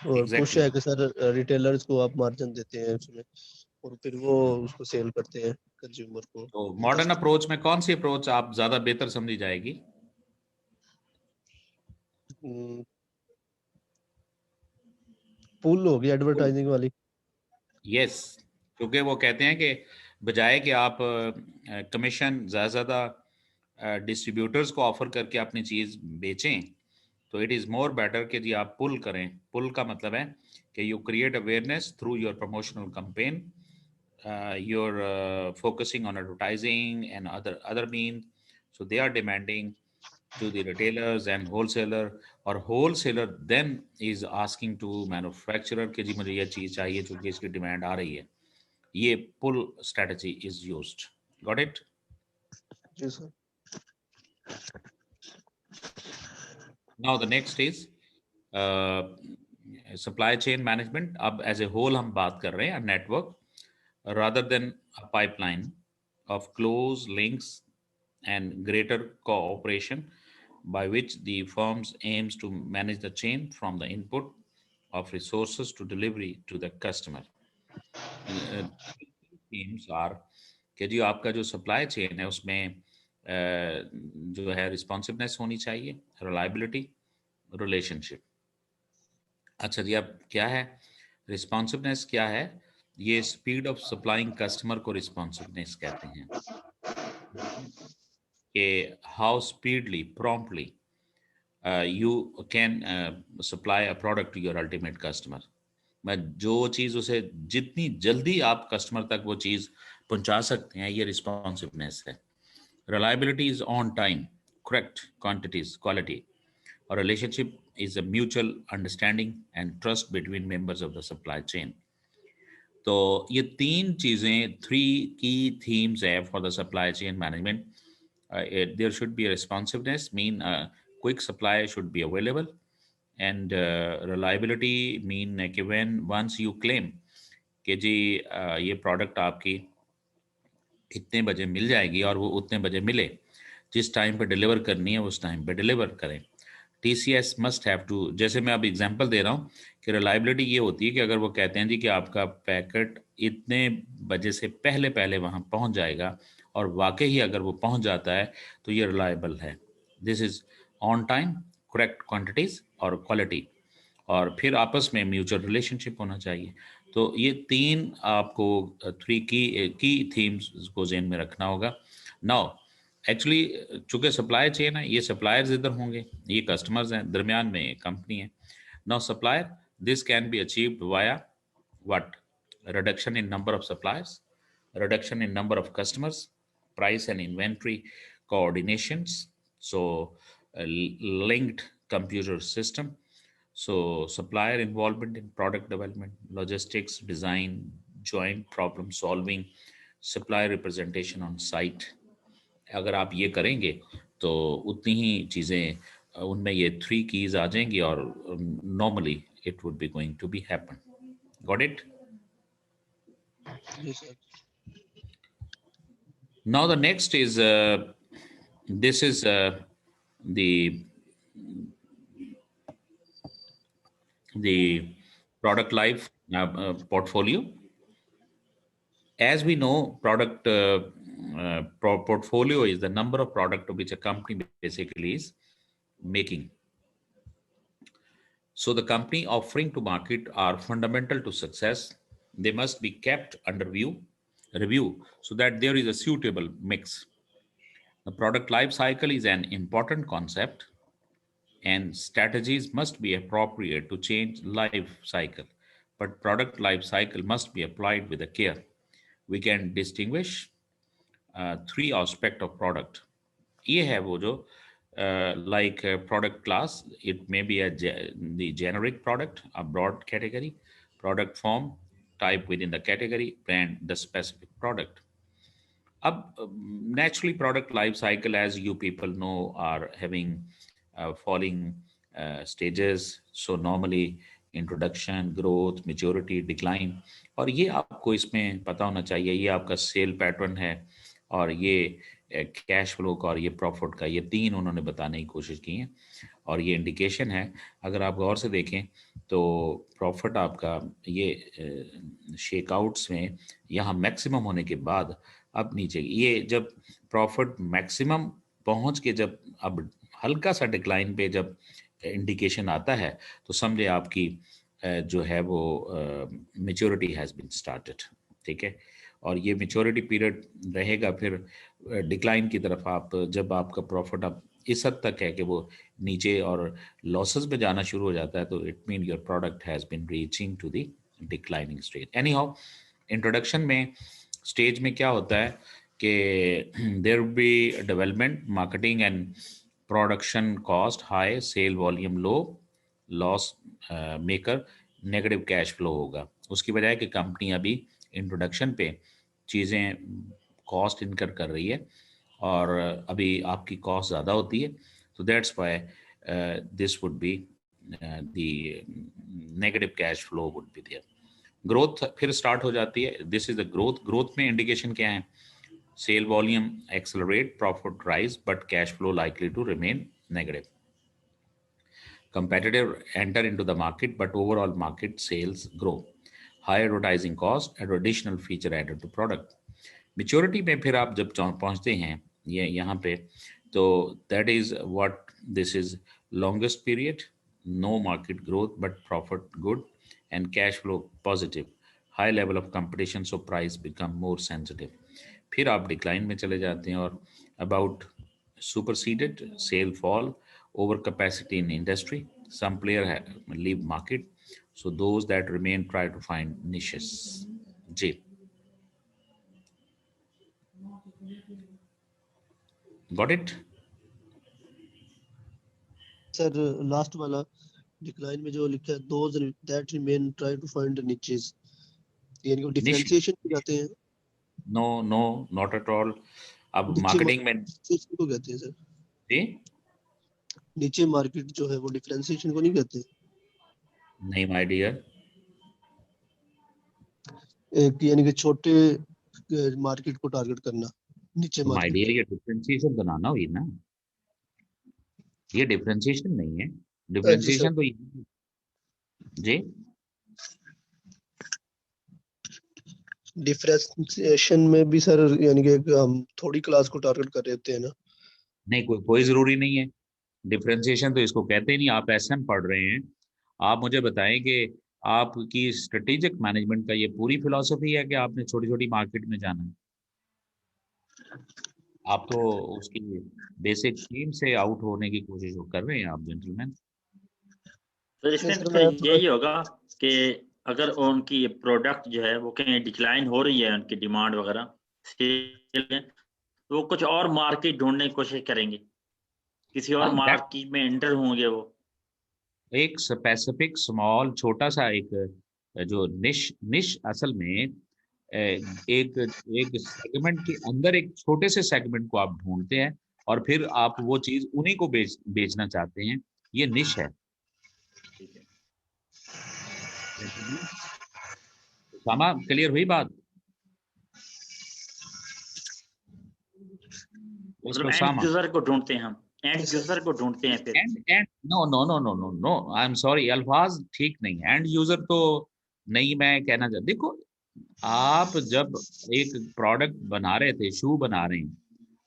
और पुश एग्जैक्टली। है कि सर रिटेलर्स को आप मार्जिन देते हैं उसमें, और फिर वो उसको सेल करते हैं कंज्यूमर को। तो मॉडर्न अप्रोच में कौन सी अप्रोच आप ज्यादा बेहतर समझी जाएगी? पुल होगी एडवर्टाइजिंग वाली। यस, क्योंकि वो कहते हैं कि बजाय कि आप कमीशन ज़्यादा ज़्यादा डिस्ट्रीब्यूटर्स को ऑफर करके अपनी चीज़ बेचें, तो इट इज़ मोर बेटर कि जी आप पुल करें। पुल का मतलब है कि you create awareness through your promotional campaign, you're focusing on advertising and other means, so they are demanding to the retailers and wholesaler, or wholesaler then is asking to manufacturer कि जी मुझे ये चीज़ चाहिए चूंकि इसकी डिमांड आ रही है। ये pull strategy is used. Got it? जी sir. Now the next is supply chain management. अब एज ए होल हम बात कर रहे हैं network rather than a pipeline of close links and greater cooperation by which the firms aims to manage the chain from the input of resources to delivery to the customer. Themes are कि जी आपका जो supply chain है उसमें जो है responsiveness होनी चाहिए, reliability, relationship. अच्छा जी, अब क्या है रिस्पॉन्सिवनेस? क्या है ये? स्पीड ऑफ सप्लाइंग कस्टमर को रिस्पॉन्सिवनेस कहते हैं कि how speedily, promptly you can supply a product to your ultimate customer. मैं जो चीज़ उसे जितनी जल्दी आप कस्टमर तक वो चीज़ पहुंचा सकते हैं, ये रिस्पॉन्सिवनेस है। Reliability is on time, correct quantities, quality, और relationship is a mutual understanding and trust between members of the supply chain. तो ये तीन चीजें, 3 key themes है for the supply chain management. There should be a responsiveness, mean quick supply should be available, and reliability mean कि when once you claim कि जी ये product आपकी इतने बजे मिल जाएगी और वो उतने बजे मिले, जिस टाइम पे डिलीवर करनी है उस टाइम पे डिलीवर करें। TCS मस्ट हैव टू, जैसे मैं अब एग्जांपल दे रहा हूँ कि रिलायबिलिटी ये होती है कि अगर वो कहते हैं जी कि आपका पैकेट इतने बजे से पहले पहले वहाँ पहुँच जाएगा, और वाकई ही अगर वो पहुँच जाता है तो ये रिलायबल है। This is on time, correct quantities और क्वालिटी, और फिर आपस में म्यूचुअल रिलेशनशिप होना चाहिए। तो ये तीन आपको 3 की थीम्स को जेन में रखना होगा। नाउ एक्चुअली चूंकि सप्लाई चेन है, ये सप्लायर्स इधर होंगे, ये कस्टमर्स हैं, दरमियान में कंपनी है। Now supplier, this can be achieved via what? Reduction in number of suppliers, reduction in number of customers, price and inventory coordinations, so linked computer system, so supplier involvement in product development, logistics, design, joint problem solving, supplier representation on site। अगर आप ये करेंगे तो उतनी ही चीज़ें उनमें ये 3 keys आ जाएंगी और normally it would be going to be happen. Got it? जी sir. Now the next is this is the product life portfolio. As we know, product portfolio is the number of product which a company basically is making. So the company offering to market are fundamental to success. They must be kept under review so that there is a suitable mix. The product life cycle is an important concept and strategies must be appropriate to change life cycle. But product life cycle must be applied with a care. We can distinguish three aspect of product. ये है वो जो like product class, it may be the generic product, a broad category, product form, type within the category, brand, the specific product. Up naturally, product life cycle, as you people know, are having falling stages. So normally introduction, growth, maturity, decline. और ये आपको इसमें पता होना चाहिए, ये आपका cell pattern है और ये कैश फ्लो का और ये प्रॉफिट का, ये तीन उन्होंने बताने की कोशिश की है और ये इंडिकेशन है. अगर आप गौर से देखें तो प्रॉफिट आपका ये शेकआउट्स में यहाँ मैक्सिमम होने के बाद अब नीचे ये जब प्रॉफिट मैक्सिमम पहुंच के जब अब हल्का सा डिक्लाइन पे जब इंडिकेशन आता है तो समझे आपकी जो है वो मैच्योरिटी हैज़ बीन स्टार्टेड. ठीक है, और ये मैच्योरिटी पीरियड रहेगा फिर डिक्लाइन की तरफ. आप जब आपका प्रॉफिट अब इस हद तक है कि वो नीचे और लॉसेस में जाना शुरू हो जाता है तो it mean your product has been reaching to the declining stage. Anyhow, introduction में स्टेज में क्या होता है कि there will be development, marketing and production cost high, sale volume low, loss maker, negative cash flow होगा. उसकी वजह है कि कंपनी अभी इंट्रोडक्शन पे चीज़ें कॉस्ट इनकर कर रही है और अभी आपकी कॉस्ट ज़्यादा होती है. तो that's why this would be the negative cash flow would be there. Growth फिर स्टार्ट हो जाती है. This is the growth. Growth में इंडिकेशन क्या है? Sale volume accelerate, profit rise, but cash flow likely to remain negative. Competitor enter into the market, but overall market sales grow. High advertising cost and additional feature added to product. Maturity में फिर आप जब पहुंचते हैं ये यहाँ पे तो that is what this is longest period, no market growth but profit good and cash flow positive. High level of competition, so price become more sensitive. फिर आप decline में चले जाते हैं और about superseded, sale fall, overcapacity in industry, some player leave market, so those that remain try to find niches. J. Got it? Sir last वाला decline में जो लिखा है those that remain try to find niches, यानी कि differentiation पे जाते हैं. No, not at all. अब मार्केटिंग में को कहते हैं सर. जी नीचे मार्केट जो है वो डिफरेंशिएशन को नहीं कहते. नहीं माय डियर, एक यानी कि छोटे मार्केट को टारगेट करना. नीचे माय मार्केट, डियर, ये डिफरेंशिएशन बनाना हुई ना, ये डिफरेंशिएशन नहीं है. डिफरेंशिएशन तो जी डिफरेंशिएशन में भी सर यानी कि हम थोड़ी क्लास को टारगेट कर रहे होते हैं ना. नहीं, कोई जरूरी नहीं है. डिफरेंशिएशन तो इसको कहते ही नहीं. आप एसएम पढ़ रहे हैं, आप मुझे बताएं कि आपकी स्ट्रेटेजिक मैनेजमेंट का ये पूरी फिलॉसफी है कि आपने छोटी छोटी मार्केट में जाना है. आप तो उसकी बेसिक थीम से आउट होने की कोशिश कर रहे हैं आप जेंटलमैन. तो इसमें तो यही होगा कि अगर उनकी प्रोडक्ट जो है वो कहीं डिक्लाइन हो रही है, उनकी डिमांड वगैरह सेल में, तो वो कुछ और मार्केट ढूंढने की कोशिश करेंगे, किसी और मार्केट में एंटर होंगे. वो एक स्पेसिफिक स्मॉल छोटा सा एक जो निश असल में एक सेगमेंट के अंदर एक छोटे से सेगमेंट को आप ढूंढते हैं और फिर आप वो चीज उन्हीं को बेचना चाहते हैं. ये निश है. सामा क्लियर हुई बात? मतलब एंड यूजर को ढूंढते हैं हम, एंड यूजर को ढूंढते हैं फिर. And no I am sorry, अल्फाज ठीक नहीं. एंड यूजर तो नहीं मैं कहना चाहता. देखो आप जब एक प्रोडक्ट बना रहे थे, शू बना रहे हैं,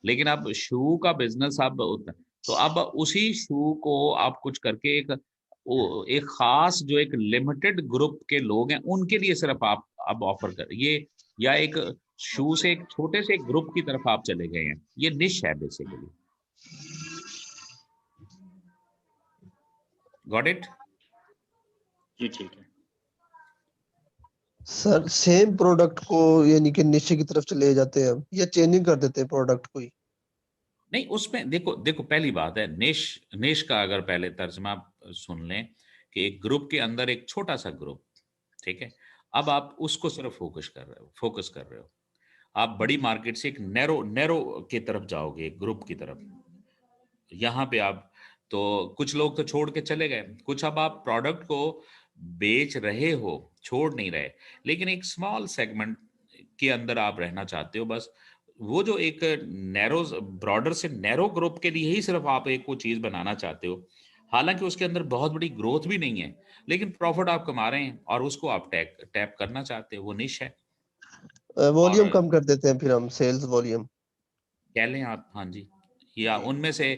लेकिन अब शू का बिजनेस आप तो अब उसी शू को आप कुछ करके एक खास जो एक लिमिटेड ग्रुप के लोग हैं उनके लिए सिर्फ आप अब ऑफर कर ये, या एक शू से एक छोटे से ग्रुप की तरफ आप चले गए हैं, ये निश है बेसिकली। Got it? जी ठीक है सर सेम प्रोडक्ट को यानी कि निशे की तरफ चले जाते हैं या चेंजिंग कर देते हैं प्रोडक्ट को ही? नहीं, उसमें देखो देखो पहली बात है, निश निश का अगर पहले तर्जमा आप सुन लें कि एक ग्रुप के अंदर एक छोटा सा ग्रुप, ठीक है, अब आप उसको सिर्फ फोकस कर रहे हो। आप बड़ी मार्केट से एक नैरो नैरो की तरफ जाओगे, एक ग्रुप की तरफ। यहाँ पे आप तो कुछ लोग तो छोड़ के चले गए, कुछ अब आप प्रोडक्ट को बेच रहे हो, छोड़ नहीं रहे, लेकिन एक स्मॉल सेगमेंट के अंदर आप रहना चाहते हो। बस वो जो एक नैरो ब्रॉडर से नैरो ग्रुप के लिए ही सिर्फ आप एक वो चीज बनाना चाहते हो, हालांकि उसके अंदर बहुत बड़ी ग्रोथ भी नहीं है, लेकिन प्रॉफिट आप कमा रहे हैं और उसको आप टैप करना चाहते हो, वो निश है। वॉल्यूम और कम कर देते हैं फिर हम, सेल्स वॉल्यूम। कह लें आप, हाँ जी। या उनमें से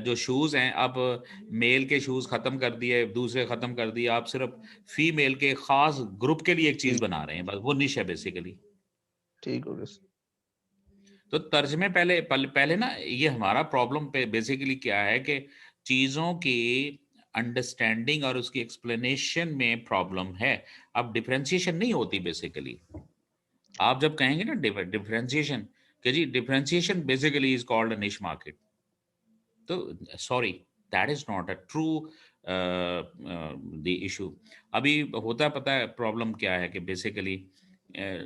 जो शूज हैं, अब मेल के शूज खत्म कर दिए, दूसरे खत्म कर दिए, आप सिर्फ फीमेल के खास ग्रुप के लिए एक चीज ठीक बना रहे हैं, बस वो निश है बेसिकली। ठीक हो गया सर। तो तर्जमे पहले ना, ये हमारा प्रॉब्लम पे बेसिकली क्या है कि चीजों की अंडरस्टैंडिंग और उसकी एक्सप्लेनेशन में प्रॉब्लम है। अब डिफरेंशिएशन नहीं होती बेसिकली। आप जब कहेंगे ना डिफरेंशिएशन, कि जी differentiation basically is called a niche market, तो sorry, that is not a true the issue. अभी होता है, पता है प्रॉब्लम क्या है कि बेसिकली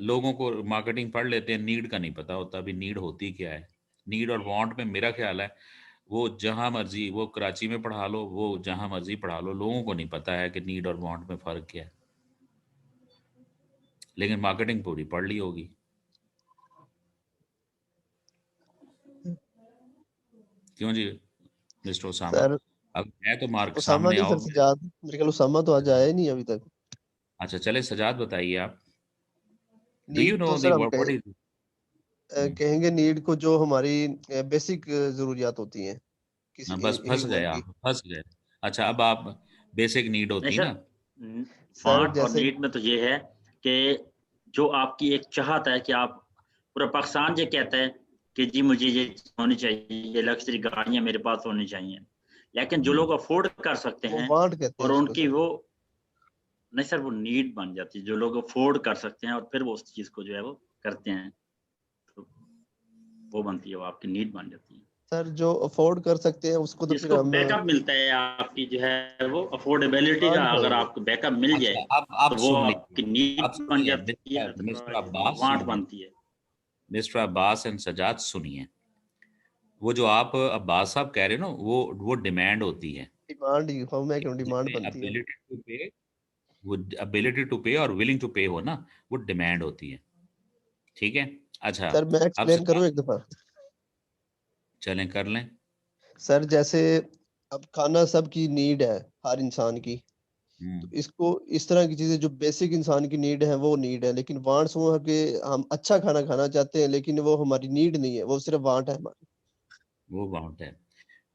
लोगों को मार्केटिंग पढ़ लेते हैं, नीड का नहीं पता होता। अभी नीड होती क्या है, नीड और वांट में मेरा ख्याल है वो जहां मर्जी, वो कराची में पढ़ा लो, वो जहां मर्जी पढ़ा लो, लोगों को नहीं पता है कि नीड और वांट में फ़र्क क्या है, लेकिन मार्केटिंग पूरी पढ़ ली होगी। क्यों जी मिस्टर ओसामा? सर अब मैं तो मार्क उसामा सामने नहीं सर, आओगे। सजाद, मेरे ख्याल उसामा तो आज आया ही नहीं अभी तक। अच्छा चले, सजाद बताइए आप, डू यू नीड नो तो दी सर हम व्हाट इज? कहेंगे नीड को जो हमारी बेसिक जरूरियात होती हैं किसी बस फंस ह्यूमन गए की। आप, फंस गए। अच्छा, अब आप बेसिक नीड नहीं होती सर, ना। सर वांट और जैसे नीड में तो ये है कि जो आपकी एक चाहत है कि आप, पूरा पाकिस्तान ये कहता है कि जी मुझे ये होनी चाहिए, ये लग्जरी गाड़ियां मेरे पास होनी चाहिए, लेकिन जो लोग अफोर्ड कर सकते वो हैं वांट कहते हैं और उसको उनकी सर। वो, नहीं सर वो नीड बन जाती है। जो लोग अफोर्ड कर सकते हैं और फिर वो उस चीज को जो है वो करते हैं, तो वो बनती है, वो आपकी नीड बन जाती है, सर जो अफोर्ड कर सकते हैं उसको तो फिर जिसको हम बैकअप मिलता है आपकी जो है वो अफोर्डेबिलिटी का, डिमांड अगर कहेंगे। आपको बैकअप मिल जाए अच्छा, अब तो वो सुन लीजिए, आपकी नीड अब बन सुनिए जाती है, मिस्टर अदरवाइज वो अब्बास, वांट सुनिए बनती है। मिस्टर अब्बास एंड सजाद, सुनिए। वो जो आप अब्बास साहब कह रहे हो ना, वो डिमांड होती है। डिमांड ही हम, मैं क्यों डिमांड जिसमें बनती है। एबिलिटी टू पे, वो एबिलिटी टू पे और विलिंग टू पे हो ना, वो डिमांड होती है। ठीक है। अच्छा, सर मैं अब एक्सप्लेन करूं सजाद, एक दफा? चलें कर लें। सर जैसे अब खाना सबकी नीड है, हर इंसान की। तो हम्म, इसको इस तरह की चीजें जो बेसिक इंसान की नीड है वो नीड है, लेकिन वांट्स वो है कि हम अच्छा खाना खाना चाहते हैं, लेकिन वो हमारी नीड नहीं है, वो सिर्फ वांट है हमारी। वो बाउंड है।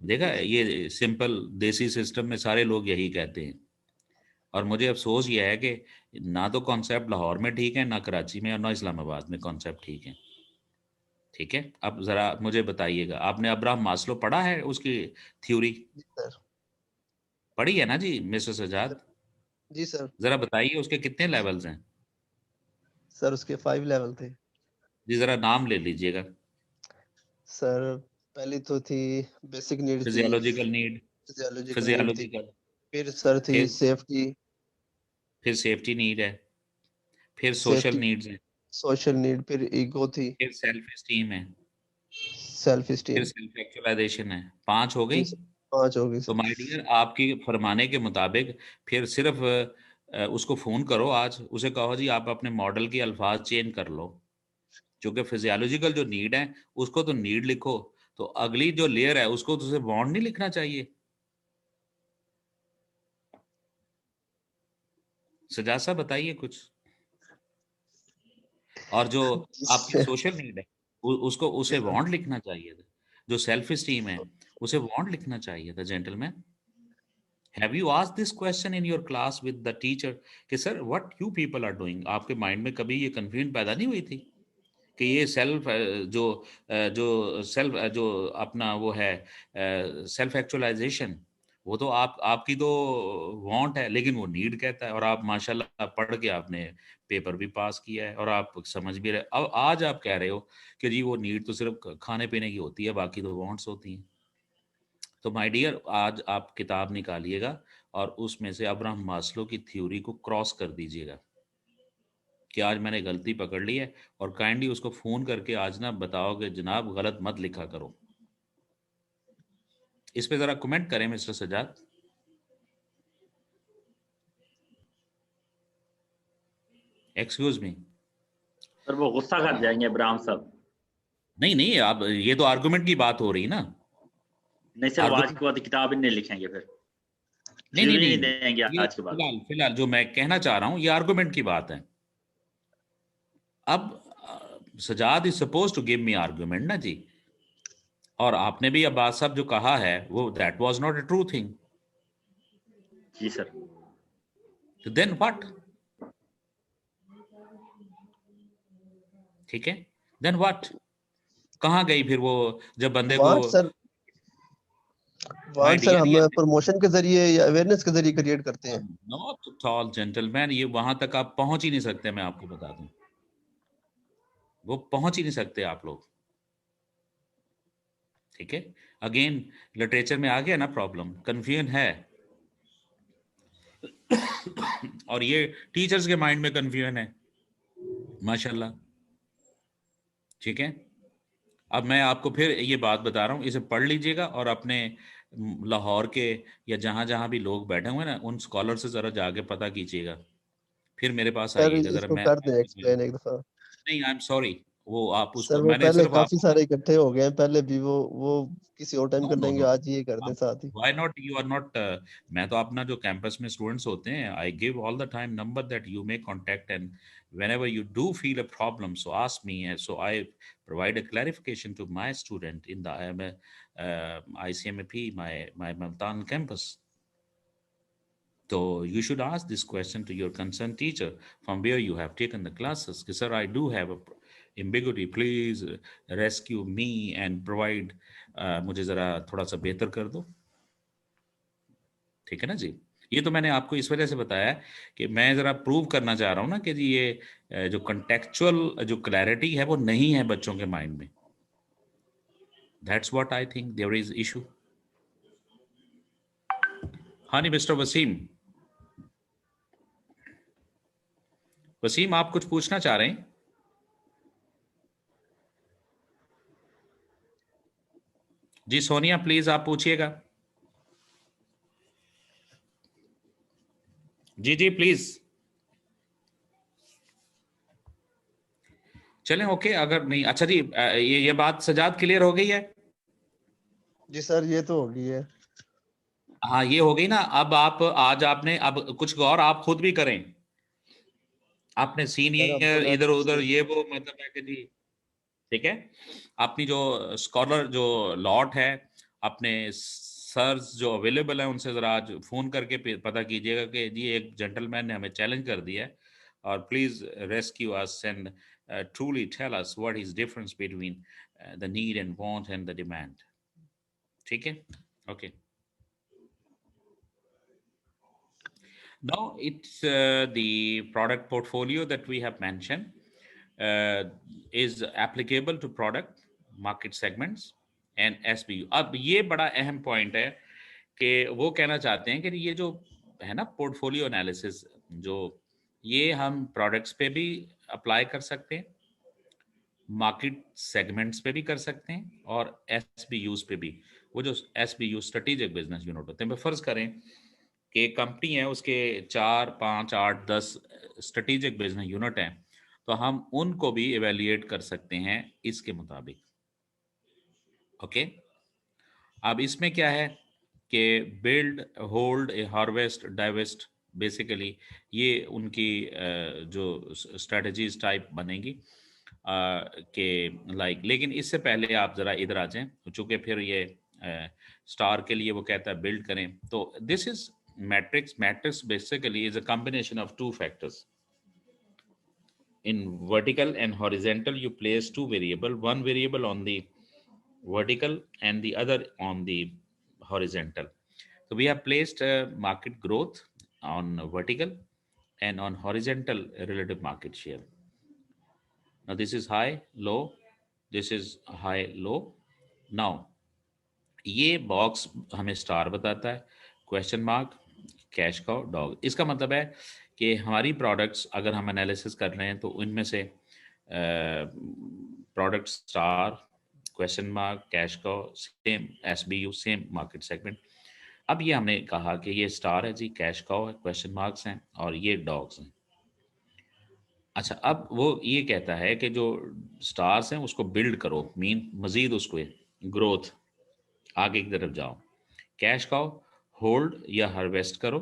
देखा जी है, सर। ये सिंपल देसी सिस्टम में सारे लोग यही कहते हैं। और मुझे अफसोस ये है कि ना तो कॉन्सेप्ट लाहौर में ठीक है, ना कराची में, और ना इस्लामाबाद में कॉन्सेप्ट ठीक है। ठीक है, अब ज़रा मुझे बताइएगा, आपने अब्राहम मास्लो पढ़ा है, उसकी थ्योरी जी सर। पढ़ी है ना जी मिस्टर सर सजाद? जी सर। ज़रा बताइए उसके कितने लेवल्स हैं? सर उसके 5 लेवल थे। जी ज़रा नाम ले लीजिएगा। सर पहली तो थी बेसिक नीड थी, फिजियोलॉजिकल नीड, फिजियोलॉजिकल नीड थी। फिजियोलॉजिकल, फिर सर थी फिर सेफ्टी। फिर सेफ्टी नीड है, फिर सोशल सेफ्टी, नीड्स हैं, सोशल नीड, फिर ईगो थी, फिर सेल्फ एस्टीम है, सेल्फ फिर स्टीम। सेल्फ एक्चुअलाइजेशन है। 5 हो जी गई। सर, 5 होगी तो सर। माय डियर, आपकी फरमाने के मुताबिक फिर सिर्फ उसको फ़ोन करो आज, उसे कहो जी आप अपने मॉडल के अल्फाज चेंज कर लो, क्योंकि फिजियोलॉजिकल जो नीड है उसको तो नीड लिखो, तो अगली जो लेयर है उसको तो उसे वांट नहीं लिखना चाहिए। सजाद साहब बताइए कुछ। और जो आपकी इससे सोशल नीड है उसको उसे वांट लिखना चाहिए था। जो सेल्फ स्टीम है उसे वांट लिखना चाहिए था gentleman. Have you asked this question in your class with the teacher कि sir what you people are doing? आपके माइंड में कभी ये कंफ्यूजन पैदा नहीं हुई थी कि ये सेल्फ जो सेल्फ जो अपना वो है सेल्फ एक्चुअलाइजेशन, वो तो आप आपकी तो वांट है, लेकिन वो नीड कहता है। और आप माशाल्लाह पढ़ के आपने पेपर भी पास किया है और आप समझ भी रहे। अब आज आप कह रहे हो कि जी वो नीड तो सिर्फ खाने पीने की होती है, बाकी तो वांट्स होती हैं। तो माय डियर, आज आप किताब निकालिएगा और उसमें से अब्राहम मास्लो की थ्योरी को क्रॉस कर दीजिएगा कि आज मैंने गलती पकड़ ली है, और काइंडली उसको फोन करके आज ना बताओ कि जनाब गलत मत लिखा करो। इस पे जरा कमेंट करें mister Sajjad. Excuse me. Sir वो गुस्सा कर जाएंगे इब्राहिम साहब। नहीं नहीं, आप ये तो आर्गुमेंट की बात हो रही ना। नहीं सर, वो आज आर्गुमेंट के बाद किताब ही नहीं लिखेंगे, फिर नहीं नहीं थ्योरी नहीं नहीं, देंगे ये आज के बाद। फिलहाल फिलहाल जो मैं कहना चाह रहा हूं ये आर्गुमेंट की बात है। अब Sajjad is suppose to give me argument ना जी, और आपने भी अब्बास साहब जो कहा है वो that was not a true thing. जी सर। तो देन व्हाट? ठीक है, देन व्हाट? कहाँ गई फिर वो जब बंदे को? Want sir, my want sir dear, हम ये प्रमोशन के जरिए या अवेयरनेस के जरिए क्रिएट करते हैं। नॉट एट ऑल जेंटलमैन, ये वहां तक आप पहुंच ही नहीं सकते, मैं आपको बता दूं। वो पहुंच ही नहीं सकते आप लोग। ठीक है, अगेन लिटरेचर में आ गया ना प्रॉब्लम, कंफ्यूजन है। और ये टीचर्स के माइंड में कंफ्यूजन है माशाल्लाह। ठीक है, अब मैं आपको फिर ये बात बता रहा हूँ, इसे पढ़ लीजिएगा और अपने लाहौर के या जहां जहां भी लोग बैठे हुए हैं ना उन स्कॉलर से जरा जाके पता कीजिएगा, फिर मेरे पास सर आइएगा जरा। इसको मैं कर दें एक्सप्लेन एक दफा। नहीं, आई एम सॉरी, वो आप सर उसको वो मैंने पहले सिर्फ काफी आपको सारे इकट्ठे हो गए हैं, पहले भी वो किसी और टाइम नो कर नो लेंगे, नो, आज ये कर दें साथ ही। Why not, you are not. मैं तो अपना जो कैंपस में स्टूडेंट्स होते हैं, I give all the time number that you may contact, and whenever you do feel a problem, so ask me, and so I provide a clarification to my student in the ICMAP, my Multan campus. So you should ask this question to your concerned teacher from where you have taken the classes. Sir, I do have a ambiguity. Please rescue me and provide मुझे ज़रा थोड़ा सा बेहतर कर दो। ठीक है ना जी। ये तो मैंने आपको इस वजह से बताया कि मैं ज़रा प्रूव करना चाह रहा हूँ ना कि जी ये जो कंटेक्चुअल जो क्लैरिटी है वो नहीं है बच्चों के माइंड में। That's what I think there is issue. हाँ नहीं मिस्टर वसीम, वसीम आप कुछ पूछना चाह रहे हैं? जी सोनिया प्लीज आप पूछिएगा। जी जी प्लीज। चलें ओके, अगर नहीं अच्छा जी ये बात सजाद क्लियर हो गई है? जी सर ये तो होगी है। हाँ ये हो गई ना। अब आप आज आपने अब कुछ गौर आप खुद भी करें। आपने सर अब तो सीनियर मैं इधर खुद उधर से ये वो मतलब है कि जी ठीक है, अपनी जो स्कॉलर जो लॉट है, अपने सर्स जो अवेलेबल है उनसे ज़रा आज फ़ोन करके पता कीजिएगा कि जी एक जेंटलमैन ने हमें चैलेंज कर दिया है, और please rescue us and truly tell us what is difference between the need and want and the demand. ठीक है, okay. Now it's the product portfolio that we have mentioned uh, is applicable to product market segments and SBU। अब ये बड़ा अहम point है कि वो कहना चाहते हैं कि ये जो है ना पोर्टफोलियो एनालिसिस, जो ये हम प्रोडक्ट्स पे भी अप्लाई कर सकते हैं, मार्केट सेगमेंट्स पे भी कर सकते हैं, और SBUs पे भी। वो जो SBU स्ट्रेटेजिक बिजनेस यूनिट होते हैं, फर्ज करें कि एक कंपनी है उसके 4 5 8 10 स्ट्रेटेजिक बिजनेस यूनिट हैं, तो हम उनको भी इवेल्युएट कर सकते हैं इसके मुताबिक। ओके, अब इसमें क्या है कि build hold a harvest divest basically ये उनकी जो स्ट्रेटजीज टाइप बनेगी कि लाइक, लेकिन इससे पहले आप ज़रा इधर आ जाएं, चूँकि फिर ये स्टार के लिए वो कहता है बिल्ड करें। तो this is matrix basically is a combination of two factors. In vertical and horizontal, you place two variable, one variable on the vertical and the other on the horizontal. So we have placed market growth on vertical and on horizontal relative market share. Now this is high, low, this is high, low. Now ये box हमें star बताता है, question mark, cash cow, dog. इसका मतलब है कि हमारी products अगर हम एनालिसिस कर रहे हैं तो इनमें से product star, question mark, cash cow, same SBU, same market segment. अब ये हमने कहा कि ये स्टार है जी, कैश काउ है, क्वेश्चन मार्क्स हैं और ये डॉग्स हैं। अच्छा, अब वो ये कहता है कि जो स्टार्स हैं उसको बिल्ड करो, मीन मजीद उसको ग्रोथ, आगे की तरफ जाओ। कैश काउ होल्ड या हार्वेस्ट करो,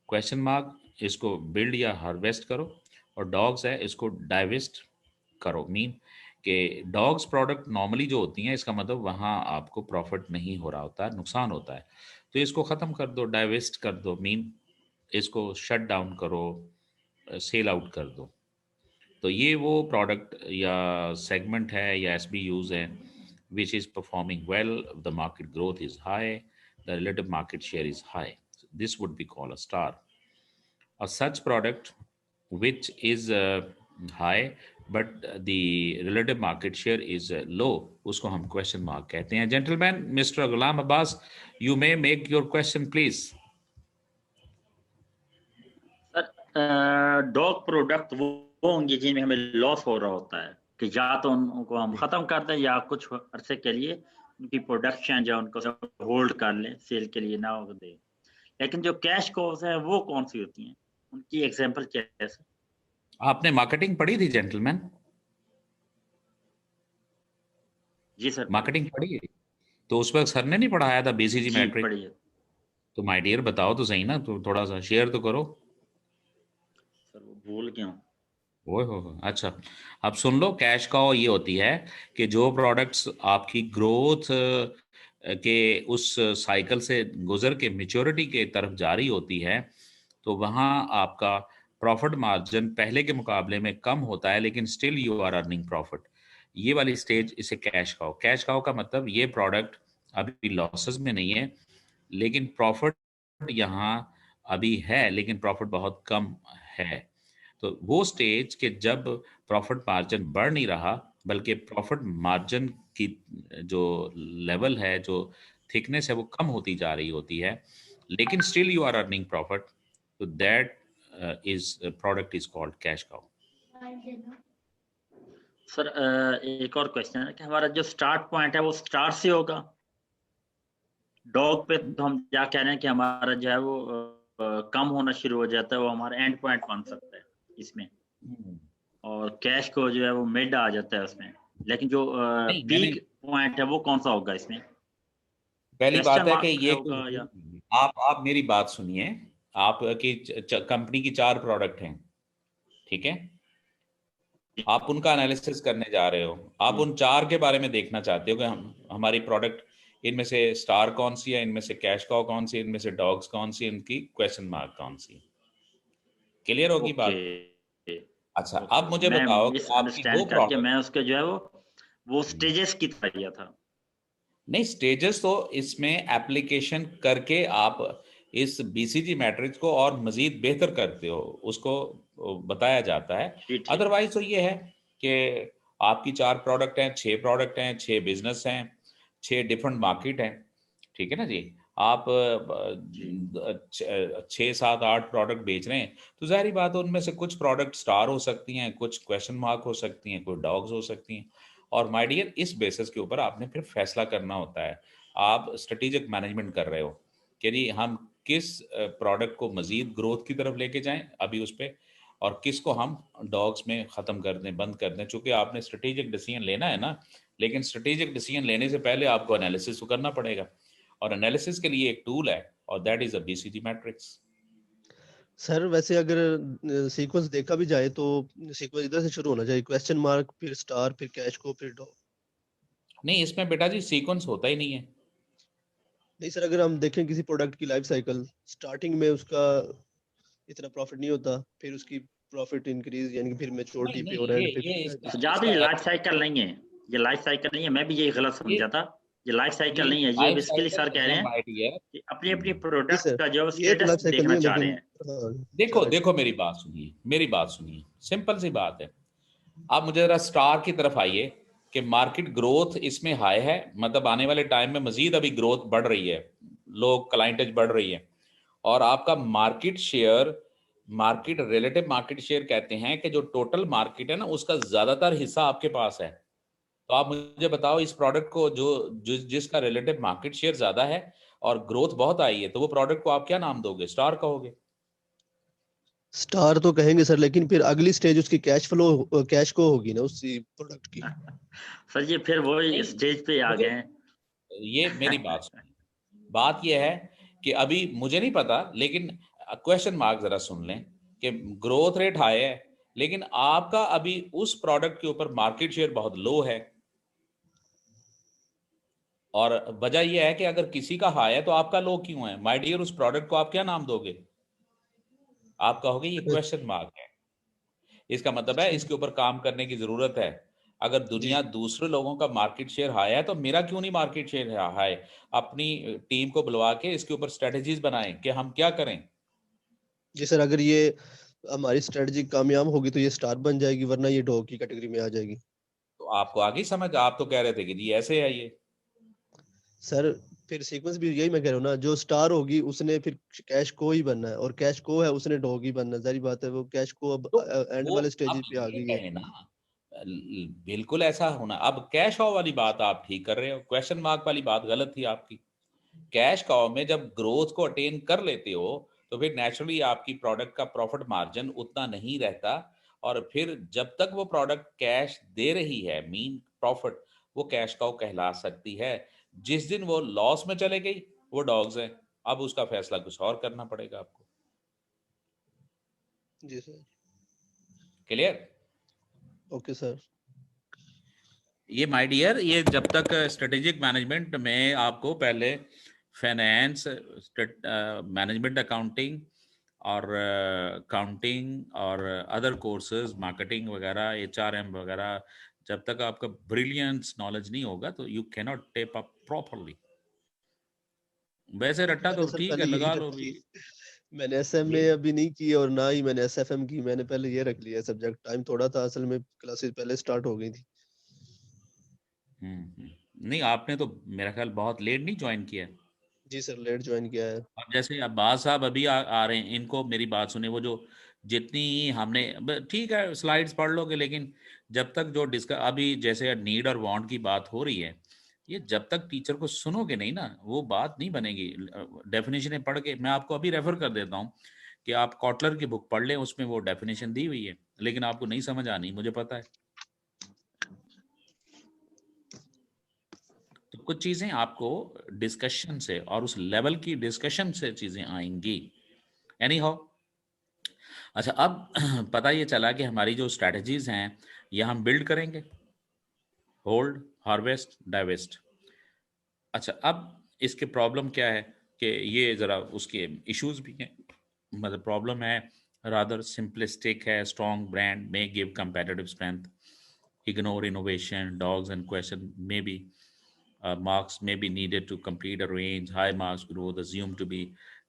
क्वेश्चन मार्क इसको बिल्ड या हार्वेस्ट करो, और डॉग्स है इसको डाइवेस्ट करो। मीन कि डॉग्स प्रोडक्ट नॉर्मली जो होती हैं, इसका मतलब वहाँ आपको प्रॉफिट नहीं हो रहा होता है, नुकसान होता है, तो इसको ख़त्म कर दो, डाइवेस्ट कर दो, मीन इसको शट डाउन करो, सेल आउट कर दो। तो ये वो प्रोडक्ट या सेगमेंट है या SBUs है which is performing well, the market growth is high, the relative market share is high. This would be called a star. A such product which is high but the relative market share is low, usko hum question mark कहते हैं। Gentlemen, Mr. Ghulam Abbas, you may make your question please. Sir dog product वो होंगे जिनमें हमें loss हो रहा होता है, कि या तो उनको हम खत्म कर दें या कुछ अरसे के लिए उनकी प्रोडक्शन या उनको होल्ड कर लें, सेल के लिए ना हो दे। लेकिन जो कैश कॉज है वो कौन सी होती हैं, उनकी एग्जांपल क्या है सर? आपने मार्केटिंग पढ़ी थी जेंटलमैन? जी सर, मार्केटिंग पढ़ी है? तो उस वक्त सर ने नहीं पढ़ाया था BCG जी मैट्रिक? पढ़िए। तो माय डियर बताओ तो सही ना, तो थोड़ा सा शेयर तो करो। सर वो भूल गया हूँ। ओए हो, अच्छा, अब सुन लो। कैश काउ ये होती है कि जो प्रोडक्ट्स आपकी ग्रोथ के उस साइकिल से गुजर के मेच्योरिटी के तरफ जारी होती है, तो वहाँ आपका प्रॉफिट मार्जिन पहले के मुकाबले में कम होता है, लेकिन still you are earning profit. ये वाली स्टेज इसे कैश काउ। कैश काउ का मतलब ये प्रोडक्ट अभी लॉसेस में नहीं है, लेकिन प्रॉफिट यहाँ अभी है, लेकिन प्रॉफिट बहुत कम है। तो वो स्टेज के जब प्रॉफिट मार्जिन बढ़ नहीं रहा, बल्कि प्रॉफिट मार्जिन की जो लेवल है, जो थिकनेस है, वो कम होती जा रही होती है, लेकिन still you are earning profit, तो that is product is called cash cow. Sir एक और क्वेश्चन है कि हमारा जो स्टार्ट पॉइंट है वो स्टार से होगा। डॉग पे तो हम क्या कह रहे हैं कि हमारा जो है वो कम होना शुरू हो जाता है, वो हमारा एंड पॉइंट बन सकता है इसमें, और कैश को जो है वो मिड आ जाता है उसमें। लेकिन जो पीक पॉइंट है वो कौन सा होगा इसमें? पहली बात है कि ये होगा या आप मेरी बात सुनिए। आपकी कंपनी की 4 प्रोडक्ट हैं, ठीक है? आप उनका एनालिसिस करने जा रहे हो, आप उन 4 के बारे में देखना चाहते हो कि हमारी प्रोडक्ट इनमें से स्टार कौन सी है, इनमें से कैश काउ कौन सी, इनमें से डॉग्स कौन सी, इनकी क्वेश्चन मार्क कौन सी। क्लियर होगी बात? अच्छा, अब मुझे बताओ कि आपकी वो प्रोडक्ट, मैं उसके जो है वो स्टेजेस की तरह लिया था। नहीं, स्टेजेस तो इसमें एप्लीकेशन करके आप इस BCG मैट्रिक्स को और मजीद बेहतर करते हो, उसको बताया जाता है। अदरवाइज तो ये है कि आपकी 4 प्रोडक्ट हैं, 6 प्रोडक्ट हैं, 6 बिजनेस हैं, 6 डिफरेंट मार्केट हैं, ठीक है ना जी? आप 6, 7, 8 प्रोडक्ट बेच रहे हैं, तो जाहिर बात है उनमें से कुछ प्रोडक्ट स्टार हो सकती हैं, कुछ क्वेश्चन मार्क हो सकती हैं, कुछ डॉग्स हो सकती हैं। और माय डियर, इस बेसिस के ऊपर आपने फिर फैसला करना होता है। आप स्ट्रेटेजिक मैनेजमेंट कर रहे हो कि जी हम किस प्रोडक्ट को मजीद ग्रोथ की तरफ लेके जाएं अभी उस पर, और किस को हम डॉग्स में ख़त्म कर दें, बंद कर दें। चूँकि आपने स्ट्रेटेजिक डिसीजन लेना है ना, लेकिन स्ट्रेटेजिक डिसीजन लेने से पहले आपको एनालिसिस तो करना पड़ेगा, और एनालिसिस के लिए एक टूल है, और that is a BCG matrix. Sir वैसे अगर सीक्वेंस देखा भी जाए तो सीक्वेंस इधर से शुरू होना चाहिए, क्वेश्चन मार्क, फिर स्टार, फिर कैश को, फिर डॉग। नहीं, इसमें बेटा जी सीक्वेंस होता ही नहीं है। नहीं सर, अगर हम देखें किसी प्रोडक्ट की लाइफ साइकिल, स्टार्टिंग में उसका इतना प्रॉफिट नहीं होता, फिर उसकी प्रॉफिट इंक्रीज यानी कि फिर नहीं मैच्योरिटी पे नहीं, और एंड पे ये इसका सजाद इसका ये लाइफ साइकिल नहीं है, ये लाइफ साइकिल नहीं है, मैं भी यही गलत ये समझा था। ये लाइफ साइकिल ये नहीं है, ये लाइफ बेसिकली साइकिल सर कह नहीं रहे है हैं माय डियर। कि अपनी अपनी जी प्रोडक्ट सर, का जो ये तो स्टेटस लाइफ साइकिल देखना नहीं है चाह रहे लेकिन हैं। हाँ देखो चले। देखो, मेरी बात सुनिए, मेरी बात सुनिए, सिंपल सी बात है। आप मुझे जरा स्टार की तरफ आइए कि मार्केट ग्रोथ इसमें हाई है, मतलब आने वाले टाइम में मजीद अभी ग्रोथ बढ़ रही है, लोग क्लाइंटेज बढ़ रही है, और आपका market share, market relative market share कहते हैं कि जो टोटल मार्केट है ना उसका ज्यादातर हिस्सा आपके पास है। तो आप मुझे बताओ इस प्रोडक्ट को जिसका रिलेटिव मार्केट शेयर ज्यादा है और ग्रोथ बहुत आई है, तो वो प्रोडक्ट को आप क्या नाम दोगे? स्टार कहोगे? स्टार तो कहेंगे सर, लेकिन फिर अगली स्टेज उसकी कैश फ्लो, कैश को होगी ना उसी प्रोडक्ट की। सर ये फिर वही नहीं, स्टेज पे आ मुझे गए हैं। ये मेरी बात सुनिए। बात यह है कि अभी मुझे नहीं पता, लेकिन क्वेश्चन मार्क जरा सुन लें कि ग्रोथ रेट हाई है, लेकिन आपका अभी उस प्रोडक्ट के ऊपर मार्केट शेयर बहुत लो है। और वजह यह है कि अगर किसी का हाई है तो आपका लो क्यों है? माय डियर, उस प्रोडक्ट को आप क्या नाम दोगे? आप कहोगे ये क्वेश्चन मार्क है। इसका मतलब है अच्छा इसके ऊपर काम करने की जरूरत है। अगर जी दुनिया दूसरे लोगों का मार्केट शेयर हाई है तो मेरा क्यों नहीं मार्केट शेयर हाई? अपनी टीम को बुलवा के इसके ऊपर स्ट्रेटजीज बनाएं कि हम क्या करें। जी सर, अगर ये हमारी स्ट्रेटजी कामयाब होगी तो ये स्टार बन जाएगी, वरना ये डॉग की कैटेगरी में आ जाएगी। तो आपको आगे समझ, आप तो कह रहे थे कि जी ऐसे है ये। सर फिर सीक्वेंस भी यही मैं कह रहा हूँ ना, जो स्टार होगी उसने फिर कैश को ही बनना है, और कैश को है उसने डॉग ही बनना है। जारी बात है, वो कैश को अब तो एंड वो वाले स्टेज अब पे आ ये गई है। कहें ना, बिल्कुल ऐसा होना। अब कैश काउ वाली बात आप ठीक कर रहे हो, क्वेश्चन मार्क वाली बात गलत थी आपकी। कैश काउ में जब ग्रोथ को अटेन कर लेते हो तो फिर नेचुरली आपकी प्रोडक्ट का प्रॉफिट मार्जिन उतना नहीं रहता, और फिर जब तक वो प्रोडक्ट कैश दे रही है, मीन प्रॉफिट, वो कैश काउ कहला सकती है। जिस दिन वो लॉस में चले गई, वो डॉग्स है। अब उसका फैसला कुछ और करना पड़ेगा आपको। जी सर। क्लियर? Okay sir. ये माय डियर, ये जब तक स्ट्रेटेजिक मैनेजमेंट में आपको पहले फाइनेंस, मैनेजमेंट अकाउंटिंग और अकाउंटिंग और अदर कोर्सेज, मार्केटिंग वगैरह, एचआरएम वगैरह, जब तक आपका ब्रिलियंस नॉलेज नहीं होगा तो you can not tape up properly. वैसे रट्टा मैंने तो सर ठीक है, पहले यही लगा लो रख भी। ली। मैंने एसएमए जी। अभी नहीं की और ना ही मैंने एसएफएम की, मैंने पहले ये रख लिया सब्जेक्ट। टाइम थोड़ा था असल में, क्लासेस पहले स्टार्ट हो गई थी। नहीं, आपने तो मेरा ख्याल बहुत लेट नहीं ज्वाइन किया। जी सर, लेट ज्वाइन किया है। अब जैसे अब्बास साहब अभी आ रहे हैं, इनको मेरी बात सुने, वो जो जितनी हमने ठीक है स्लाइड्स पढ़ लोगे, लेकिन जब तक जो डिस्कस अभी जैसे नीड और वांट की बात हो रही है, ये जब तक टीचर को सुनोगे नहीं ना, वो बात नहीं बनेगी। डेफिनेशन पढ़ के मैं आपको अभी रेफर कर देता हूँ कि आप कॉटलर की बुक पढ़ लें, उसमें वो डेफिनेशन दी हुई है, लेकिन आपको नहीं समझ आनी, मुझे पता है। तो कुछ चीज़ें आपको डिस्कशन से और उस लेवल की डिस्कशन से चीज़ें आएंगी। एनी हाउ, अच्छा, अब पता ये चला कि हमारी जो स्ट्रैटेजीज हैं ये हम बिल्ड करेंगे, होल्ड, हार्वेस्ट, डाइवेस्ट। अच्छा, अब इसके प्रॉब्लम क्या है कि ये ज़रा उसके इश्यूज भी हैं। मतलब प्रॉब्लम है रादर सिंपलिस्टिक है, strong brand may give competitive strength, ignore innovation, dogs and question maybe, marks may be needed to complete a range, high marks growth assumed to be